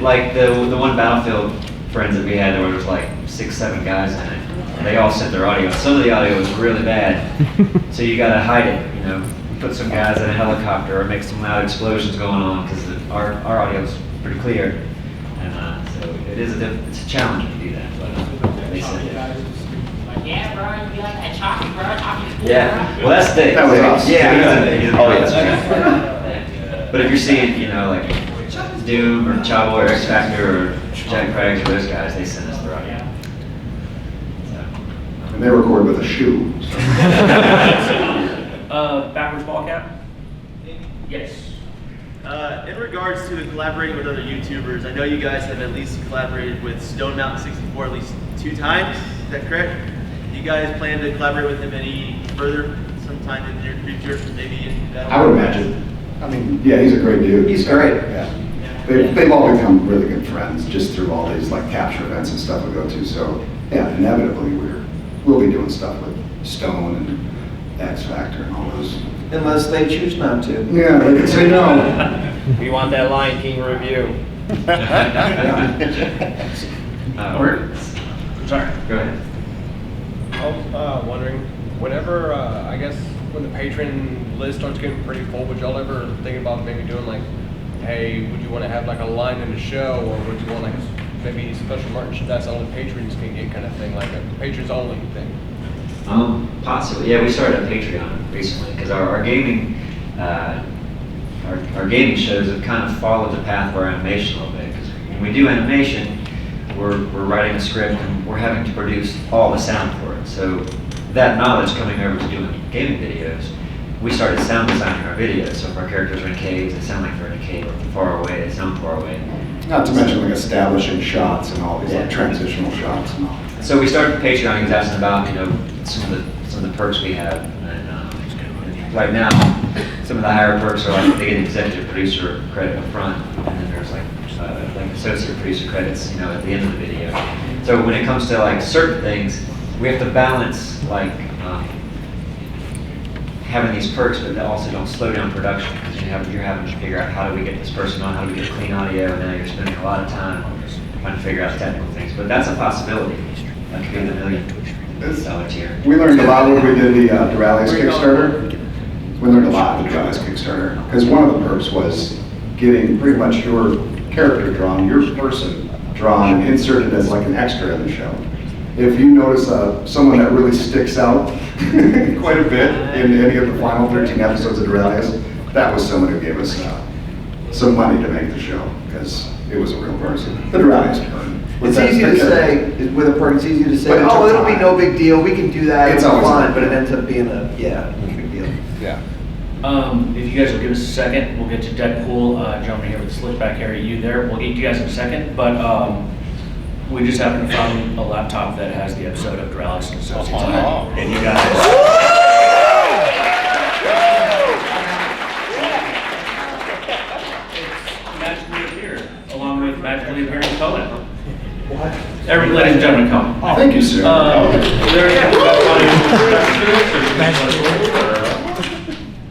like the one Battlefield friends that we had, there was like 6, 7 guys in it. They all sent their audio. Some of the audio was really bad, so you gotta hide it, you know. Put some guys in a helicopter or make some loud explosions going on, because our audio is pretty clear. And so it's a challenge to do that, but they said it. Yeah, bro, you be like that chocolate, bro. Yeah, well that's the... That was us. Yeah. Oh, yeah, that's right. But if you're seeing, you know, like Doom or Chavo or X Factor or Jack Craigs or those guys, they send us their audio. And they record with a shoe. Backwards ball cap? Yes. In regards to collaborating with other YouTubers, I know you guys have at least collaborated with Stone Mountain 64 at least 2 times. Is that correct? Do you guys plan to collaborate with him any further sometime in the near future? Maybe in that? I would imagine. I mean, yeah, he's a great dude. He's great. Yeah. They've all become really good friends just through all these like capture events and stuff we go to. So yeah, inevitably we'll be doing stuff with Stone and X Factor and all those. Unless they choose not to. Yeah, they can say no. We want that Lion King review. Sorry. Go ahead. I was wondering, whenever, I guess, when the patron list starts getting pretty full, would y'all ever think about maybe doing like, hey, would you want to have like a line in the show, or would you want like maybe special merchandise only patrons can get kind of thing, like a patrons only thing? Possibly. Yeah, we started a Patreon recently because our gaming our gaming shows have kind of followed the path of our animation a little bit. Because when we do animation, we're writing a script and we're having to produce all the sound for it. So that knowledge coming over to doing gaming videos, we started sound designing our videos. So if our characters are in caves, they sound like they're in a cave. Or if they're far away, they sound far away. Not to mention like establishing shots and all these like transitional shots and all. So we started Patreon. He was asking about, you know, some of the perks we have, and right now some of the higher perks are like they get executive producer credit up front, and then there's like associate producer credits, you know, at the end of the video. So when it comes to like certain things, we have to balance like having these perks, but that also don't slow down production, because you're having to figure out how do we get this person on, how do we get clean audio, and now you're spending a lot of time trying to figure out technical things. But that's a possibility. That could be in the $1 million tier. We learned a lot when we did the Doraleous Kickstarter. We learned a lot with the Doraleous Kickstarter, because one of the perks was getting pretty much your character drawn, your person drawn, and inserted as like an extra in the show. If you notice someone that really sticks out quite a bit in any of the final 13 episodes of Doraleous, that was someone who gave us some money to make the show, because it was a real person. The Doraleous person. It's easy to say, with a perk, it's easy to say, oh, it'll be no big deal, we can do that, it's fine, but it ends up being a big deal. Yeah. If you guys will give us a second, we'll get to Deadpool, jumping here with the slick back area, you there. We'll get you guys in a second, but we just happened to find a laptop that has the episode of Doraleous Associates on it, and you guys. Magically appeared, along with magically appearing Cohen. What? Ladies and gentlemen, come. Oh, thank you, sir. Is there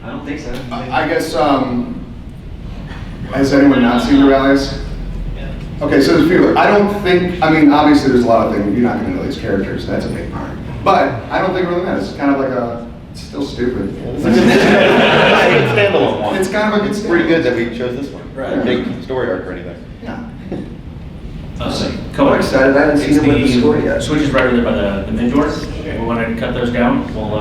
I don't think so. I guess, has anyone not seen Doraleous? Okay, so there's a few. I don't think, I mean, obviously there's a lot of things, you're not going to know these characters, that's a big part. But I don't think it really matters. It's kind of like a It's still stupid. It's a good standalone one. It's kind of a good It's pretty good that we chose this one. Right. Big story arc or anything. Yeah. Cool. I'm excited. I haven't seen him with the story yet. Switches right over there by the mid doors. We want to cut those down. We'll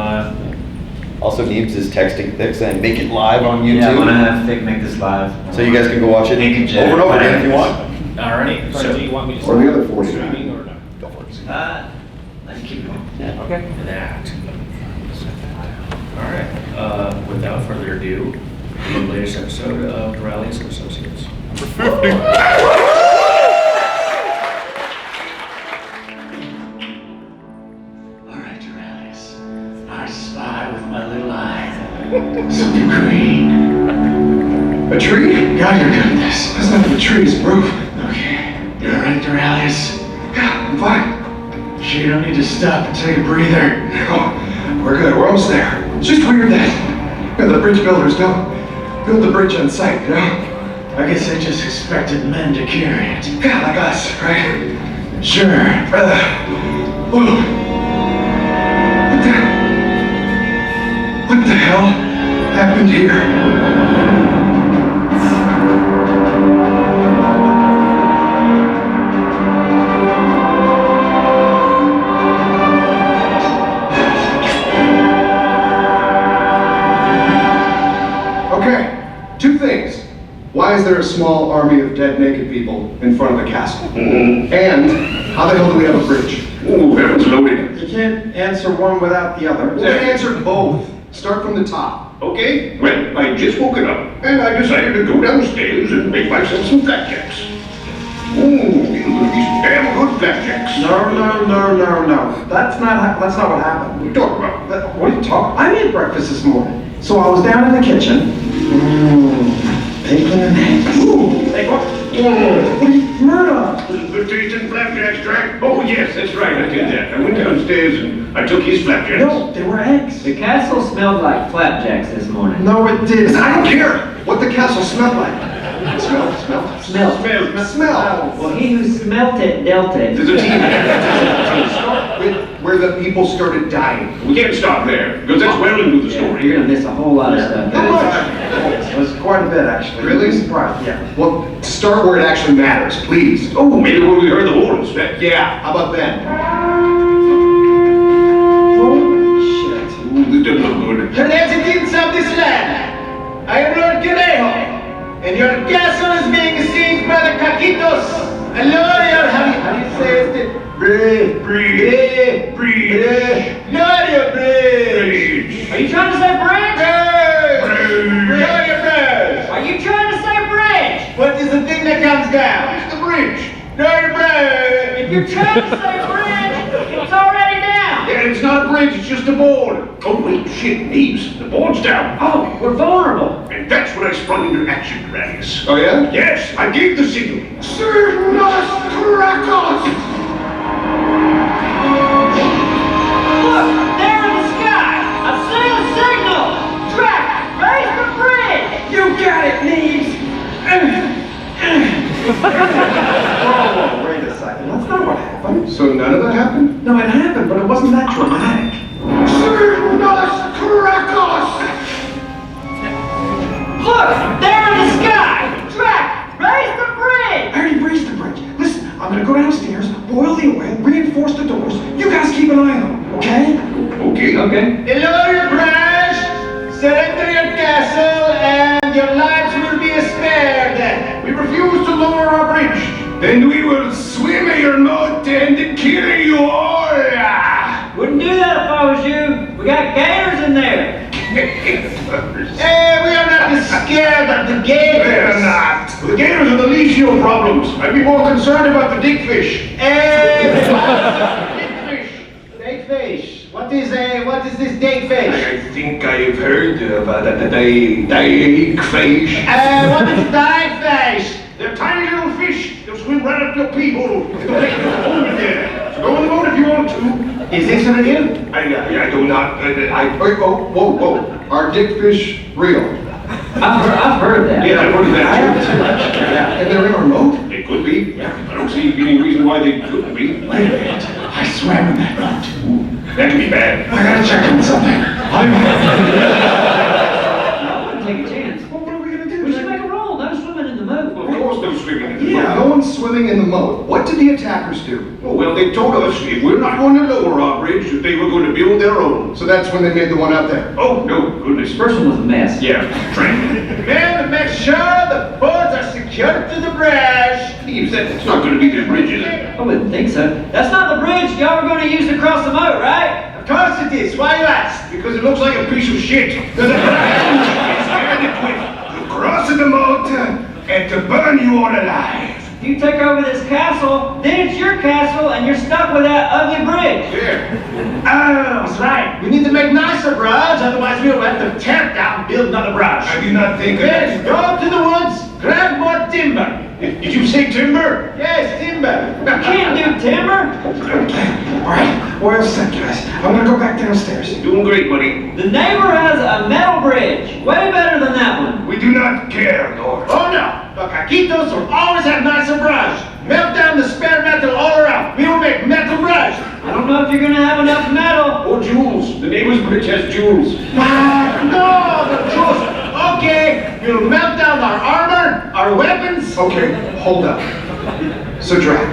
Also, Neebs is texting Thick saying, make it live on YouTube. Yeah, I want to have Thick make this live. So you guys can go watch it Make it over and over again if you want. alrighty. So do you want me to Or the other start 49. streaming or no? Go for it. Let's keep it going. Yeah. Okay. That. All right. Without further ado, the latest episode of Doraleous Associates. All right, Doraleous. I spy with my little eye. Something green. A tree? God, you're good at this. That's not the tree, it's roof. Okay. You all right, Doraleous? Yeah, I'm fine. Sure you don't need to stop and take a breather. Oh, we're good. We're almost there. It's just weird that the bridge builders don't build the bridge on site, you know? I guess they just expected men to carry it. Yeah, like us, right? Sure. Whoa. What the hell happened here? Okay, two things. Why is there a small army of dead naked people in front of the castle? And how the hell do we have a bridge? Ooh, that was loaded. You can't answer one without the other. We answer both. Start from the top. Okay, well, I just woken up, and I decided to go downstairs and make myself some flapjacks. Ooh, these are gonna be some damn good flapjacks. No. That's not what happened. What are you talking about? What are you talking? I made breakfast this morning. So I was down in the kitchen. Bacon and eggs. Ooh, hey, what? Murdoch! Good tasting flapjacks, Drac? Oh, yes, that's right, I did that. I went downstairs and I took his flapjacks. No, they were eggs. The castle smelled like flapjacks this morning. No, it didn't. I don't care what the castle smelled like. Smell. Well, he who smelt it dealt it. There's a team there. Start with where the people started dying. We can't stop there, because that's well into the story. You're gonna miss a whole lot of stuff. How much? It was quite a bit, actually. Really? Surprised, yeah. Well, start where it actually matters, please. Oh, maybe when we heard the horns. Yeah, how about then? Shit. Ooh, this doesn't look good. The residents of this land, I am Lord Guerrero, and your castle is being besieged by the Caquitos. Lorio, how do you say it? Bridge. Lorio Bridge. Are you trying to say bridge? Lorio Bridge. Are you trying to say bridge? What is the thing that comes down? It's the bridge. Lorio Bridge. If you're trying to say bridge, it's already down. Yeah, it's not a bridge, it's just a board. Oh, wait, shit, Neebs. The board's down. Oh, we're vulnerable. And that's when I sprung into action, Doraleous. Oh, yeah? Yes, I gave the signal. Cernos Crackles! Look, there in the sky. I see a signal. Track, raise the bridge. You got it, Neebs! Whoa, wait a second. That's not what happened. So none of that happened? No, it happened, but it wasn't that dramatic. Cernos Crackles! Look, there in the sky. Track, raise the bridge. I already raised the bridge. Listen, I'm gonna go downstairs, boil the oil, reinforce the doors. You guys keep an eye on them, okay? Okay. Lorio Bridge, surrender your castle and your lives will be spared. We refuse to lower our bridge. Then we will swim in your mud and kill you all. Wouldn't do that if I was you. We got gators in there. Hey, we are not scared of the gators. They're not. The gators are the least of your problems. I'd be more concerned about the dickfish. Datefish. What is this datefish? I think I've heard of the dickfish. What is datefish? They're tiny little fish. They'll swim right up your pee hole. They'll take you over there. So go in the boat if you want to. Is this real? I do not. Wait, whoa. Are dickfish real? I've heard of that. Yeah, I've heard of that. And they're in our moat? It could be. I don't see any reason why they couldn't be. Wait a minute. I I swam in that rut. That could be bad. I gotta check on something. I wouldn't take a chance. Well, what are we gonna do? We should make a rule. No swimming in the moat. Of course, no swimming in the Yeah, no one's swimming in the moat. What did the attackers do? Oh, well, they told us if we're not going to lower our bridge, that they were going to build their own. So that's when they made the one out there. Oh, no, goodness. First one was a mess. Yeah, Frank. Men, make sure the boats are secured to the bridge. Neebs, that's not going to be their bridge, is it? I wouldn't think so. That's not the bridge y'all were going to use to cross the moat, right? Of course it is. Why you ask? Because it looks like a piece of shit. There's a it's adequate to cross the moat and to burn you all alive. If you take over this castle, then it's your castle and you're stuck with that ugly bridge. Yeah. Oh, that's right. We need to make nicer bridge, otherwise we'll have to tear it down and build another bridge. I do not think of Yes, that. go to the woods, grab more timber. Did you say timber? Yes, timber. You can't do timber. All right, well said, guys. I'm gonna go back downstairs. Doing great, buddy. The neighbor has a metal bridge. Way better than that one. We do not care, Lord. Oh no, the Caquitos will always have nicer bridge. Melt down the spare metal all around. We will make metal bridge. I don't know if you're going to have enough metal. Oh, jewels. The neighbor's bridge has jewels. No, the truth. Okay, we'll melt down our armor, our weapons. Okay, hold up. So, Drac,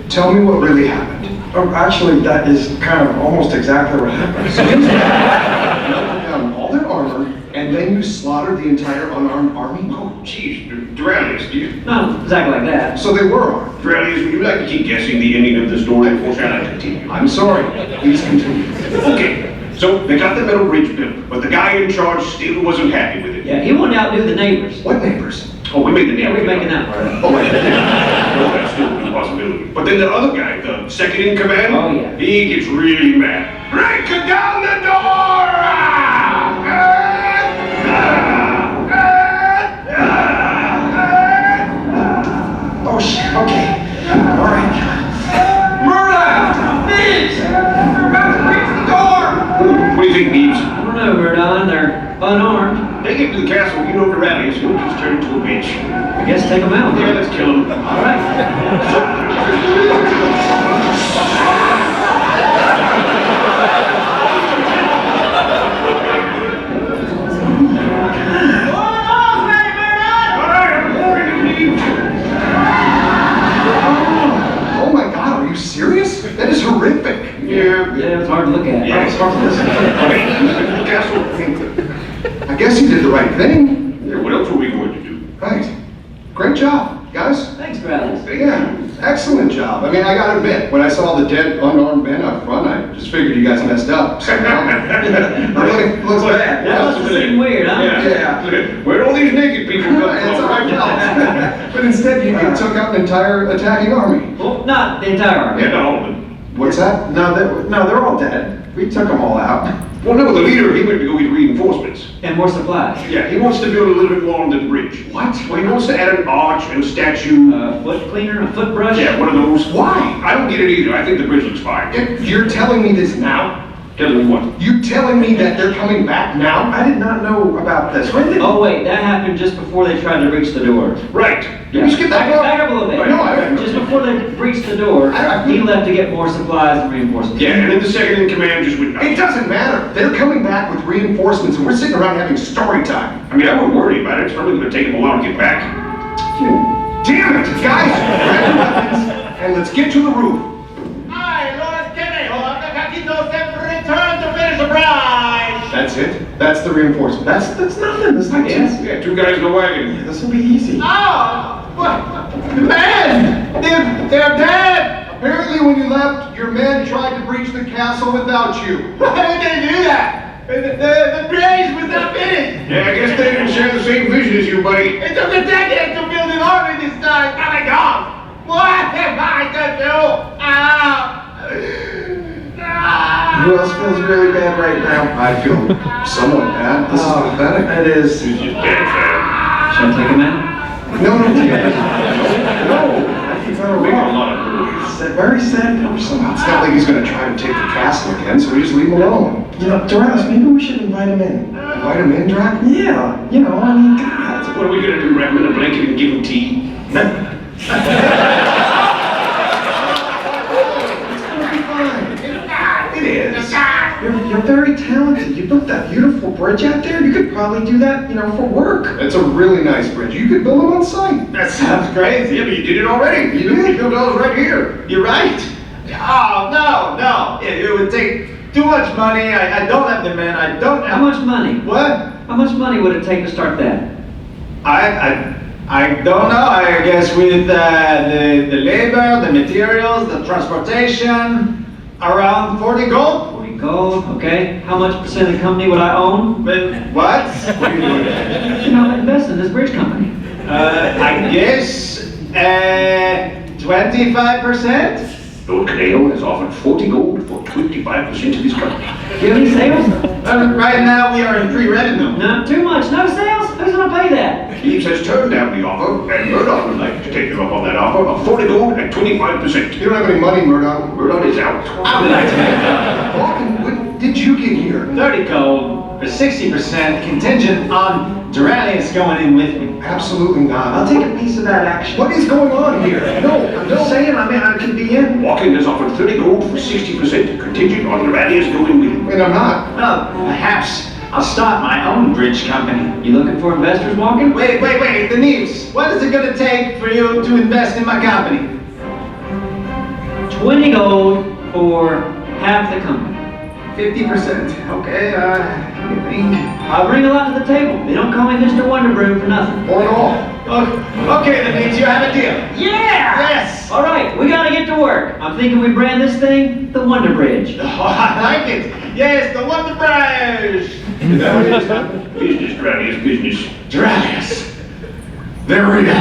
tell me what really happened. Actually, that is kind of almost exactly what happened. So you melted down all their armor, and then you slaughtered the entire unarmed army? Oh, jeez. Doraleous, do you? Not exactly like that. So they were armed. Doraleous, would you like to keep guessing the ending of the story, or shall I continue? I'm sorry. Please continue. Okay. So they got the metal bridge built, but the guy in charge still wasn't happy with it. Yeah, he wanted to outdo the neighbors. What neighbors? Oh, we made the Yeah, neighbors. we're making that part up. Oh, wait. No, that's still a possibility. But then the other guy, the second in command, Oh, yeah. he gets really mad. Break down the door! Oh shit, okay. All right. Murder! Neebs! We're about to reach the door! What do you think, Neebs? I don't know, Murdon. They're unarmed. They get to the castle, you know Doraleous, he'll just turn into a bitch. I guess take them out. Yeah, let's kill him. All right. Oh my God, are you serious? That is horrific. Yeah. Yeah, it's hard to look at. Yeah, it's hard to listen to. The castle. I guess you did the right thing. Yeah, what else were we going to do? Right. Great job, guys. Thanks, Growlers. Yeah, excellent job. I mean, I gotta admit, when I saw the dead, unarmed men up front, I just figured you guys messed up. So, really, looks bad. That must have seemed weird, huh? Yeah. Where'd all these naked people come It's from? how I felt. But instead, you took out an entire attacking army. Well, not the entire army. Yeah, not all of them. What's that? No, they're all dead. We took them all out. Well, no, the leader, he went to go get reinforcements. And more supplies. Yeah, he wants to build a little bit more on the bridge. What? Well, he wants to add an arch and a statue. Foot cleaner, a foot brush. Yeah, one of those. Why? I don't get it either. I think the bridge looks fine. You're telling me this now? Tell me what? You telling me that they're coming back now? I did not know about this. When did? Oh, wait, that happened just before they tried to reach the door. Right. Did we skip that part? Back up a little bit. No, I don't. Just before they reached the door, he left to get more supplies and reinforcements. Yeah, and then the second in command just went It nuts. doesn't matter. They're coming back with reinforcements and we're sitting around having story time. I mean, I wouldn't worry about it. It's probably going to take him a while to get back. Damn it, guys! Grab your weapons and let's get to the roof. I, Lord Keneho of the Caquitos, have returned to finish the bride. That's it. That's the reinforcement. That's nothing. That's not Yes. Yeah, two guys in a wagon. This will be easy. Oh, what? Man, they're dead. Apparently when you left, your men tried to breach the castle without you. Why would they do that? The bridge was not finished. Yeah, I guess they didn't share the same vision as you, buddy. It took a decade to build an army this time. Oh my God! What am I to do? Who else feels really bad right now? I feel somewhat bad. This is pathetic. It is. He's just dead, fam. Should I take him out? No. No. He's not Making a wrong. lot of moves. Very sad person. It's not like he's going to try to take the castle again, so we just leave him alone. You know, Doraleous, maybe we should invite him in. Invite him in, Drac? Yeah. You know, I mean, God. What are we going to do? Wrap him in a blanket and give him tea? It's going to be fine. is. You're very talented. You built that beautiful bridge out there. You could probably do that, for work. It's a really nice bridge. You could build them on site. That sounds crazy. Yeah, but you did it already. You built those right here. You're right. Oh, no. It would take too much money. I don't have the men. I don't have... How much money? What? How much money would it take to start that? I don't know. I guess with the labor, the materials, the transportation, around 40 gold. 40 gold, okay. How much percent of the company would I own? But what? What are you doing? Invest in this bridge company. I guess 25%? Lord Conejo has offered 40 gold for 25% of his company. Do you have any sales? Right now we are in pre-revenue. No, too much. No sales? Who's going to pay that? Neebs has turned down the offer, and Murdoch would like to take him up on that offer of 40 gold and 25%. You don't have any money, Murdoch. Murdoch is out. I would like to make that. Walken, when did you get here? 30 gold for 60% contingent on Doraleous going in with me. Absolutely not. I'll take a piece of that action. What is going on here? No, I'm just saying, I can be in. Walken has offered 30 gold for 60% contingent on Doraleous going with him. Wait, I'm not. Well, perhaps I'll start my own bridge company. You looking for investors, Walken? Wait, the Neebs. What is it going to take for you to invest in my company? 20 gold for half the company. 50%. Okay, let me think. I bring a lot to the table. They don't call me Mr. Wonderbroom for nothing. Or at all. Okay, that means you have a deal. Yeah! Yes! All right, we got to get to work. I'm thinking we brand this thing the Wonder Bridge. Oh, I like it. Yes, the Wonder Bridge. Business, Doraleous, business. Doraleous. They're real.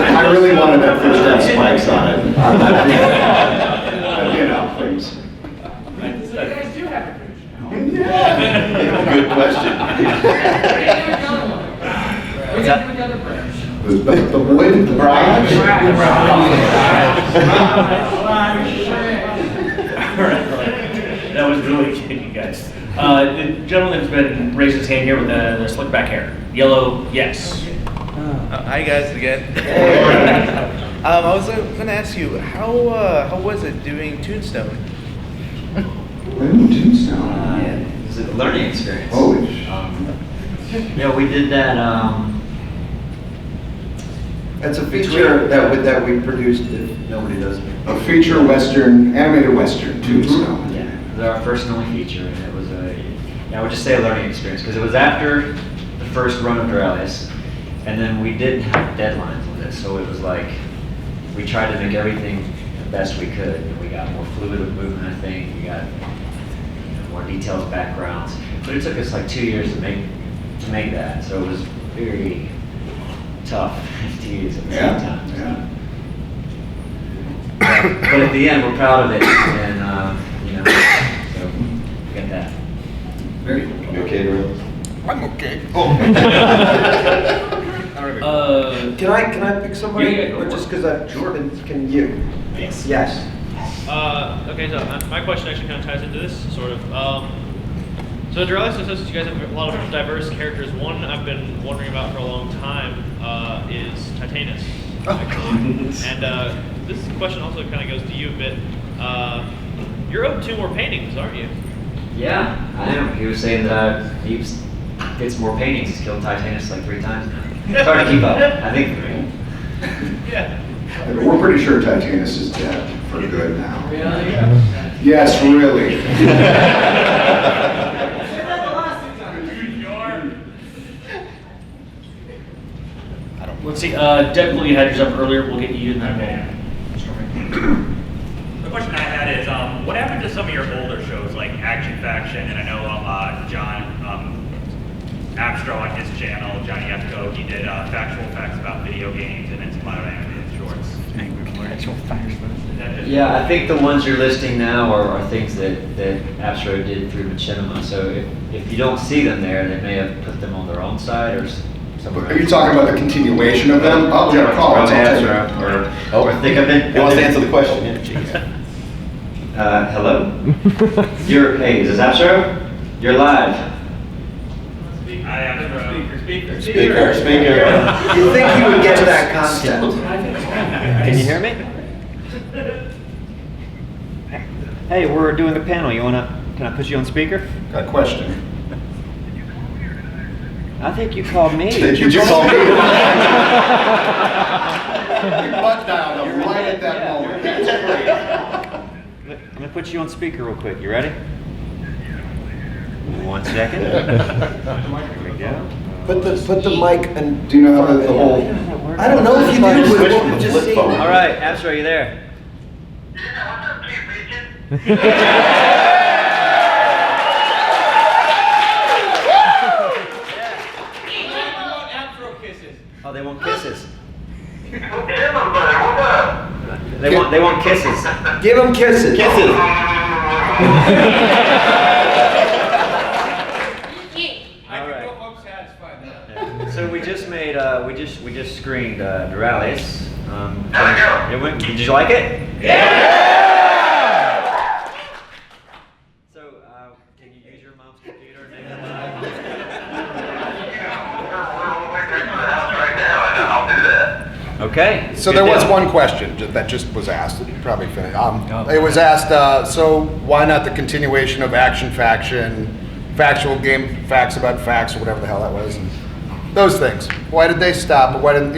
I really wanted that fish to have spikes on it. Please. So you guys do have a bridge now. Good question. We got to do another bridge. The wood, the barrage. That was really good, you guys. The gentleman that's been raised his hand here with the slick back hair. Yellow, yes. Hi guys again. I was going to ask you, how was it doing Tombstone? Tombstone. It was a learning experience. Holy Yeah, we did that. That's a feature that we produced if nobody does it. A feature western, animated western, Tombstone. Yeah, it was our first and only feature, and it was I would just say a learning experience, because it was after the first run of Doraleous, and then we didn't have deadlines with it, so it was like, we tried to make everything the best we could, and we got more fluid with movement, I think, we got more detailed backgrounds, but it took us like 2 years to make that, so it was very tough to use at the same time. Yeah. But at the end, we're proud of it, and so we got that. Very cool. You okay, Doraleous? I'm okay. Oh. Can I pick somebody? Yeah, go or just because Jordan, can you? Yes. Yes. Okay, so my question actually kind of ties into this, sort of. So Doraleous Associates, you guys have a lot of diverse characters. One I've been wondering about for a long time is Titanus. And this question also kind of goes to you a bit. You're owed 2 more paintings, aren't you? Yeah, I am. He was saying that he gets more paintings. He's killed Titanus like 3 times now. It's hard to keep up, I think. Yeah. We're pretty sure Titanus is dead for good now. Really? Yes, really. Let's see, Deadpool, you had yours up earlier, we'll get you in that moment. The question I had is, what happened to some of your older shows, like Action Faction, and I know John Appsro on his channel, Johnny Ethco, he did factual facts about video games and then some other animated shorts. Yeah, I think the ones you're listing now are things that Appsro did through Machinima. So if you don't see them there, they may have put them on their own side or somewhere. Are you talking about the continuation of them? Oh, yeah, call it. Or think of it. He wants to answer the question. Hello? Hey, is this Appsro? You're live. Speaker. You think he would get that concept? Can you hear me? Hey, we're doing a panel. Can I put you on speaker? Got a question. I think you called me. Did you call me? You butt dialed him right at that moment. That's great. I'm gonna put you on speaker real quick. You ready? 1 second. There we go. Put the mic and do you know how the whole? I don't know if you do with what we just seen. All right, Appsro, are you there? Oh, they want kisses. They want kisses. Give them kisses. Kisses. So we just made we just screened Doraleous. Did you like it? Yeah! So can you use your mom's computer and make it live? I'll do that. Okay. So there was one question that just was asked. You probably finished. It was asked. So why not the continuation of Action Faction, factual game, facts about facts, or whatever the hell that was? Those things. Why did they stop? Why didn't,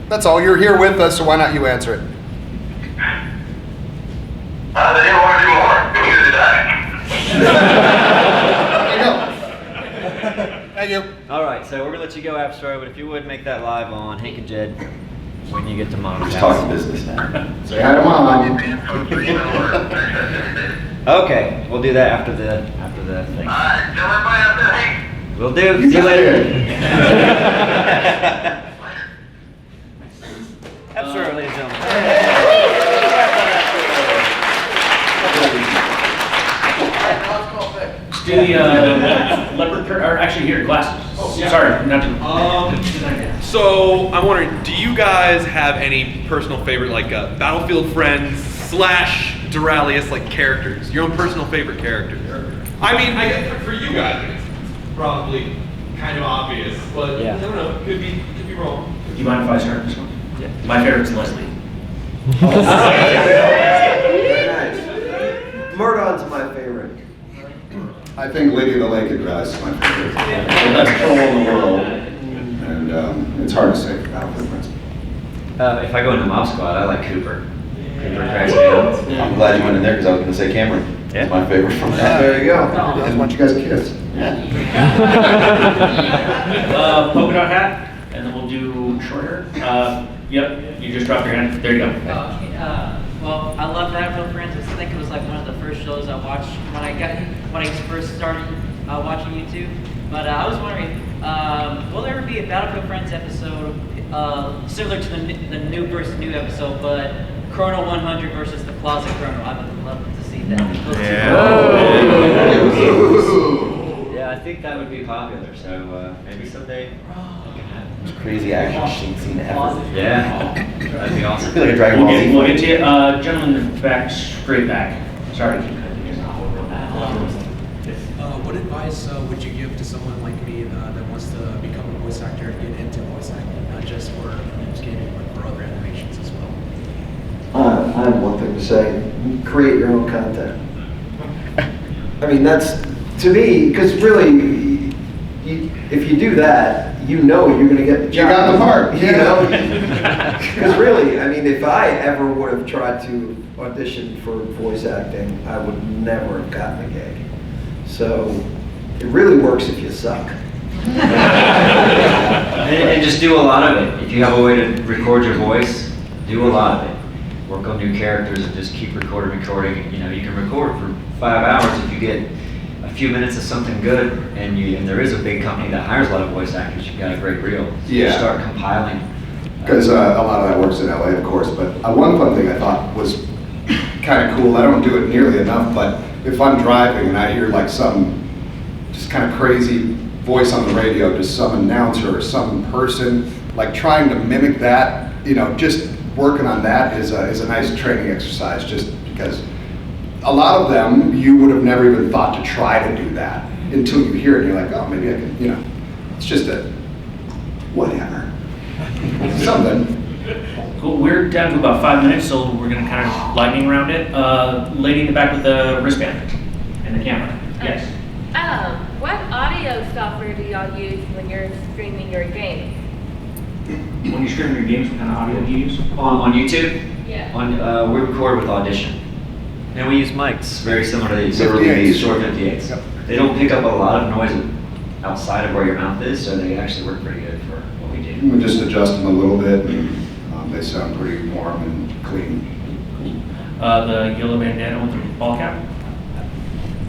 that's all. You're here with us, so why not you answer it? They didn't want to do more. They needed to die. There you go. Thank you. All right, so we're gonna let you go, Appsro, but if you would make that live on Hank and Jed when you get to Mom's Just house. talking business now. Say hi to Mom. Okay, we'll do that after the thing. Tell everybody out there, hey. Will do. See you later. Appsro, ladies and gentlemen. Do the leopard print, or actually here, glasses. Sorry, not to. So I'm wondering, do you guys have any personal favorite, like Battlefield friends / Doraleous like characters? Your own personal favorite characters? I mean, I guess for you guys, it's probably kind of obvious, but Yeah. I don't know, could be wrong. Do you mind if I start this one? Yeah. My favorite's Leslie. Very nice. Murdon's my favorite. I think Lady of the Lake Grass is my favorite. The best troll in the world. And it's hard to say for Battlefield Friends. If I go into Mob Squad, I like Cooper. Cooper cracks me up. I'm glad you went in there because I was going to say Cameron. Yeah. That's my favorite from that. There you go. I just want you guys to kiss. Polka dot hat, and then we'll do short hair. Yep, you just dropped your hand. There you go. Well, I love Battlefield Friends. I think it was like one of the first shows I watched when I first started watching YouTube. But I was wondering, will there ever be a Battlefield Friends episode similar to the new versus new episode, but Chrono 100 versus the Closet Chrono? I would love to see that. Yeah, I think that would be popular. So maybe someday. Crazy action scene ever. Yeah, that'd be awesome. I feel like a Dragon Ball Z. We'll get to you. Gentleman in the back, straight back. Sorry to keep cutting you. What advice would you give to someone like me that wants to become a voice actor and get into voice acting, not just for gaming, but for other animations as well? I have one thing to say. Create your own content. I mean, that's, to me, because really, if you do that, you know you're going to get the job. You got the part. You know? Because really, I mean, if I ever would have tried to audition for voice acting, I would never have gotten a gig. So it really works if you suck. And just do a lot of it. If you have a way to record your voice, do a lot of it. Work on new characters and just keep recording. You can record for 5 hours if you get a few minutes of something good, and there is a big company that hires a lot of voice actors. You've got a great reel. So you start compiling because a lot of that works in LA, of course. But one fun thing I thought was kind of cool. I don't do it nearly enough, but if I'm driving and I hear like some just kind of crazy voice on the radio, just some announcer or some person, like trying to mimic that, you know, just working on that is a nice training exercise, just because a lot of them you would have never even thought to try to do that until you hear it and you're like, oh, maybe I can, you know, it's just a whatever. Something. Cool. We're down to about 5 minutes, so we're going to kind of lightning round it. Lady in the back with the wristband and the camera. Yes. What audio software do y'all use when you're streaming your games? When you stream your games, what kind of audio do you use? On YouTube? Yeah. We record with Audition. And we use mics very similar to these. 58s. Short 58s. Yep. They don't pick up a lot of noise outside of where your mouth is, so they actually work pretty good for what we do. We just adjust them a little bit, and they sound pretty warm and clean. The yellow bandana with the ball cap?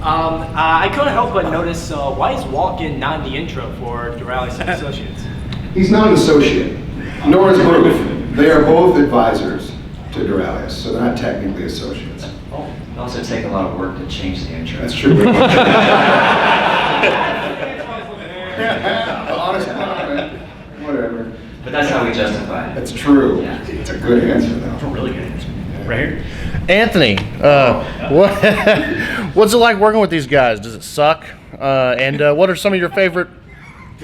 I couldn't help but notice, why is Walken not in the intro for Doraleous Associates? He's not an associate, nor is Bruce. They are both advisors to Doraleous, so they're not technically associates. It also take a lot of work to change the intro. That's true. Honest comment. Whatever. But that's how we justify it. That's true. Yeah. It's a good answer, though. That's a really good answer. Right here. Anthony, what's it like working with these guys? Does it suck? And what are some of your favorite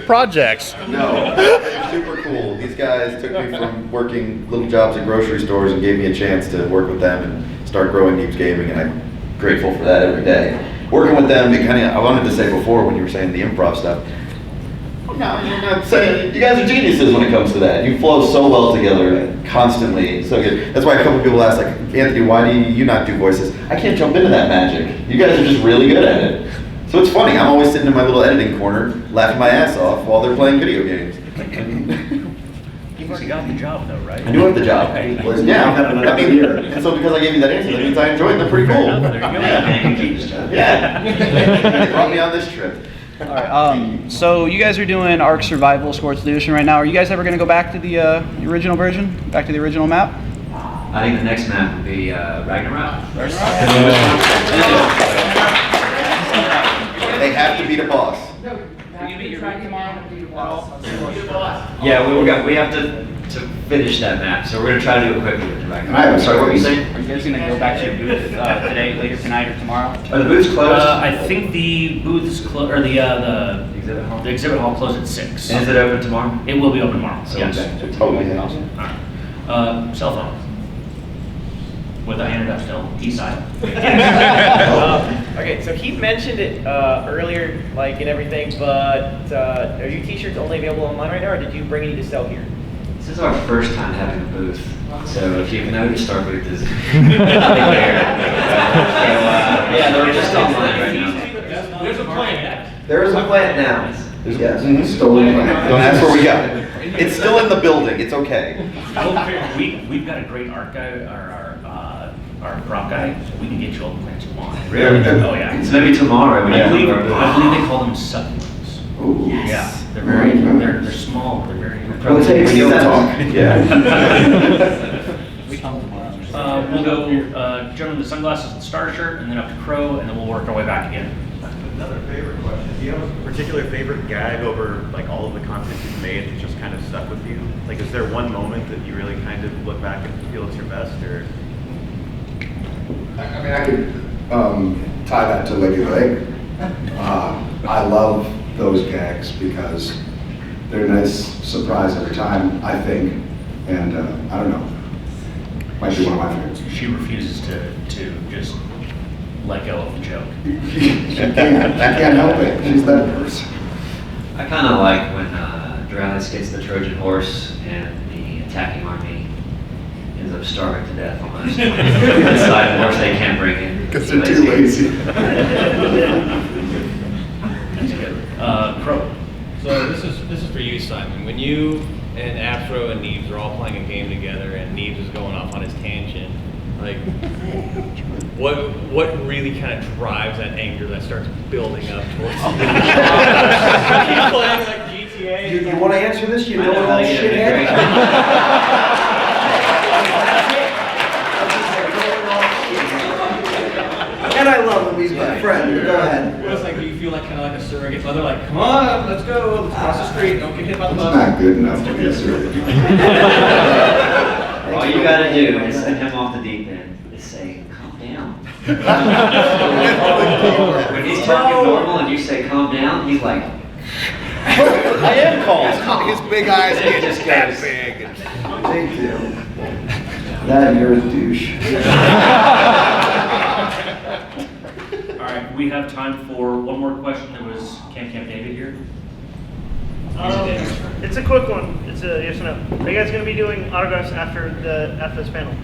projects? No, it's super cool. These guys took me from working little jobs at grocery stores and gave me a chance to work with them and start growing Neebs Gaming, and I'm grateful for that every day. Working with them, I wanted to say before when you were saying the improv stuff, no, I'm not saying, you guys are geniuses when it comes to that. You flow so well together, constantly, so good. That's why a couple people ask, like, Anthony, why do you not do voices? I can't jump into that magic. You guys are just really good at it. So it's funny, I'm always sitting in my little editing corner, laughing my ass off while they're playing video games. You've already got the job though, right? I do have the job. Yeah, I mean, and so because I gave you that answer, that means I enjoyed them pretty cool. There you go. Yeah. They brought me on this trip. All right. So you guys are doing Ark Survival Sports Edition right now. Are you guys ever going to go back to the original version, back to the original map? I think the next map would be Ragnarok. They have to beat a boss. Yeah, we have to finish that map, so we're gonna try to do it quickly with Ragnarok. I'm sorry, what were you saying? Are you guys going to go back to your booth today, later tonight, or tomorrow? Are the booths closed? I think the booths or the exhibit hall closed at 6. And is it open tomorrow? It will be open tomorrow. So yes. totally Awesome. All right. Cell phone. With the hand up still, east side. Okay, so he mentioned it earlier, like and everything, but are your t-shirts only available online right now, or did you bring any to sell here? This is our first time having a booth, so if you've noticed, our booth is there. Yeah, they're just online right now. There's a plan. There is a plant now. Yes, stolen plant. Don't ask where we got it. It's still in the building. It's okay. We've got a great art guy, our prop guy. We can get you all the plants you want. Really? Oh yeah. So maybe tomorrow we I believe can they call them succulents. Ooh. Yes. Yeah, they're small. They're very. We'll take We'll talk. Yeah. We come tomorrow. We'll go gentlemen the sunglasses and starter shirt, and then up to Crow, and then we'll work our way back again. Another favorite question. Do you have a particular favorite gag over like all of the content you've made that just kind of stuck with you? Like, is there one moment that you really kind of look back and feel it's your best, or? I mean, I could tie that to Lady Lake. I love those gags because they're a nice surprise every time, I think, and I don't know, might be one of my favorites. She refuses to just let go of the joke. She can't help it. She's that person. I kind of like when Doraleous gets the Trojan horse and the attacking army ends up starving to death almost. Inside the horse they can't bring in. Because they're too lazy. That's good. Crow. So this is for you, Simon. When you and Appsro and Neebs are all playing a game together, and Neebs is going off on his tangent, like, what really kind of drives that anger that starts building up towards you? He's playing like GTA. You want to answer this? You know it all, shithead? kind of like a surrogate mother, like, come on, let's go, let's cross the street, don't get hit by the It's bus. not good enough to be a surrogate. All you gotta do is send him off the deep end. Is say, calm down. When he's talking normal and you say calm down, he's like, I am calm. His big eyes get just that big. They do. That you're a douche. All right, we have time for one more question. There was Camp David here. It's a quick one. It's a yes or no. Are you guys going to be doing autographs after this panel?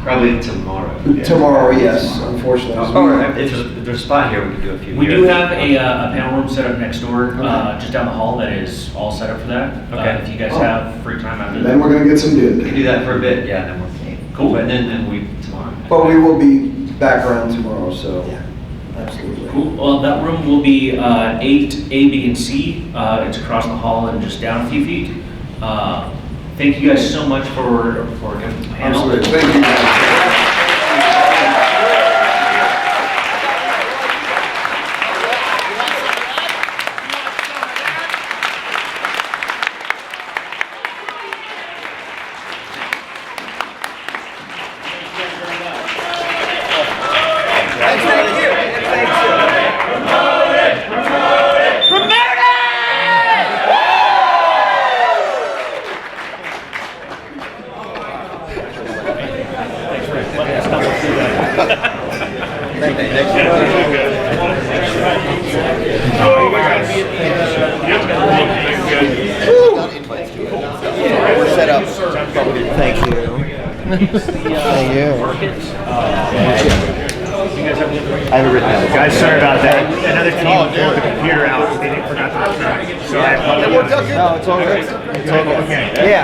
probably tomorrow. Tomorrow, yes, unfortunately. Or if there's a spot here, we can do a few. We do have a panel room set up next door, just down the hall, that is all set up for that. Okay. If you guys have free time after that. Then we're gonna get some We dude. can do that for a bit, yeah, then we'll. Cool. And then we, tomorrow. But we will be back around tomorrow, so. Absolutely. Cool. Well, that room will be 8 A, B, and C. It's across the hall and just down a few feet. Thank you guys so much for coming to the panel. Absolutely. Thank you guys. We're set up. Thank you. Thank you. I haven't written that. Guys, sorry about that. Another team pulled the computer out. They forgot to return. So I apologize. No, it's all good. It's all good. Okay. Yeah.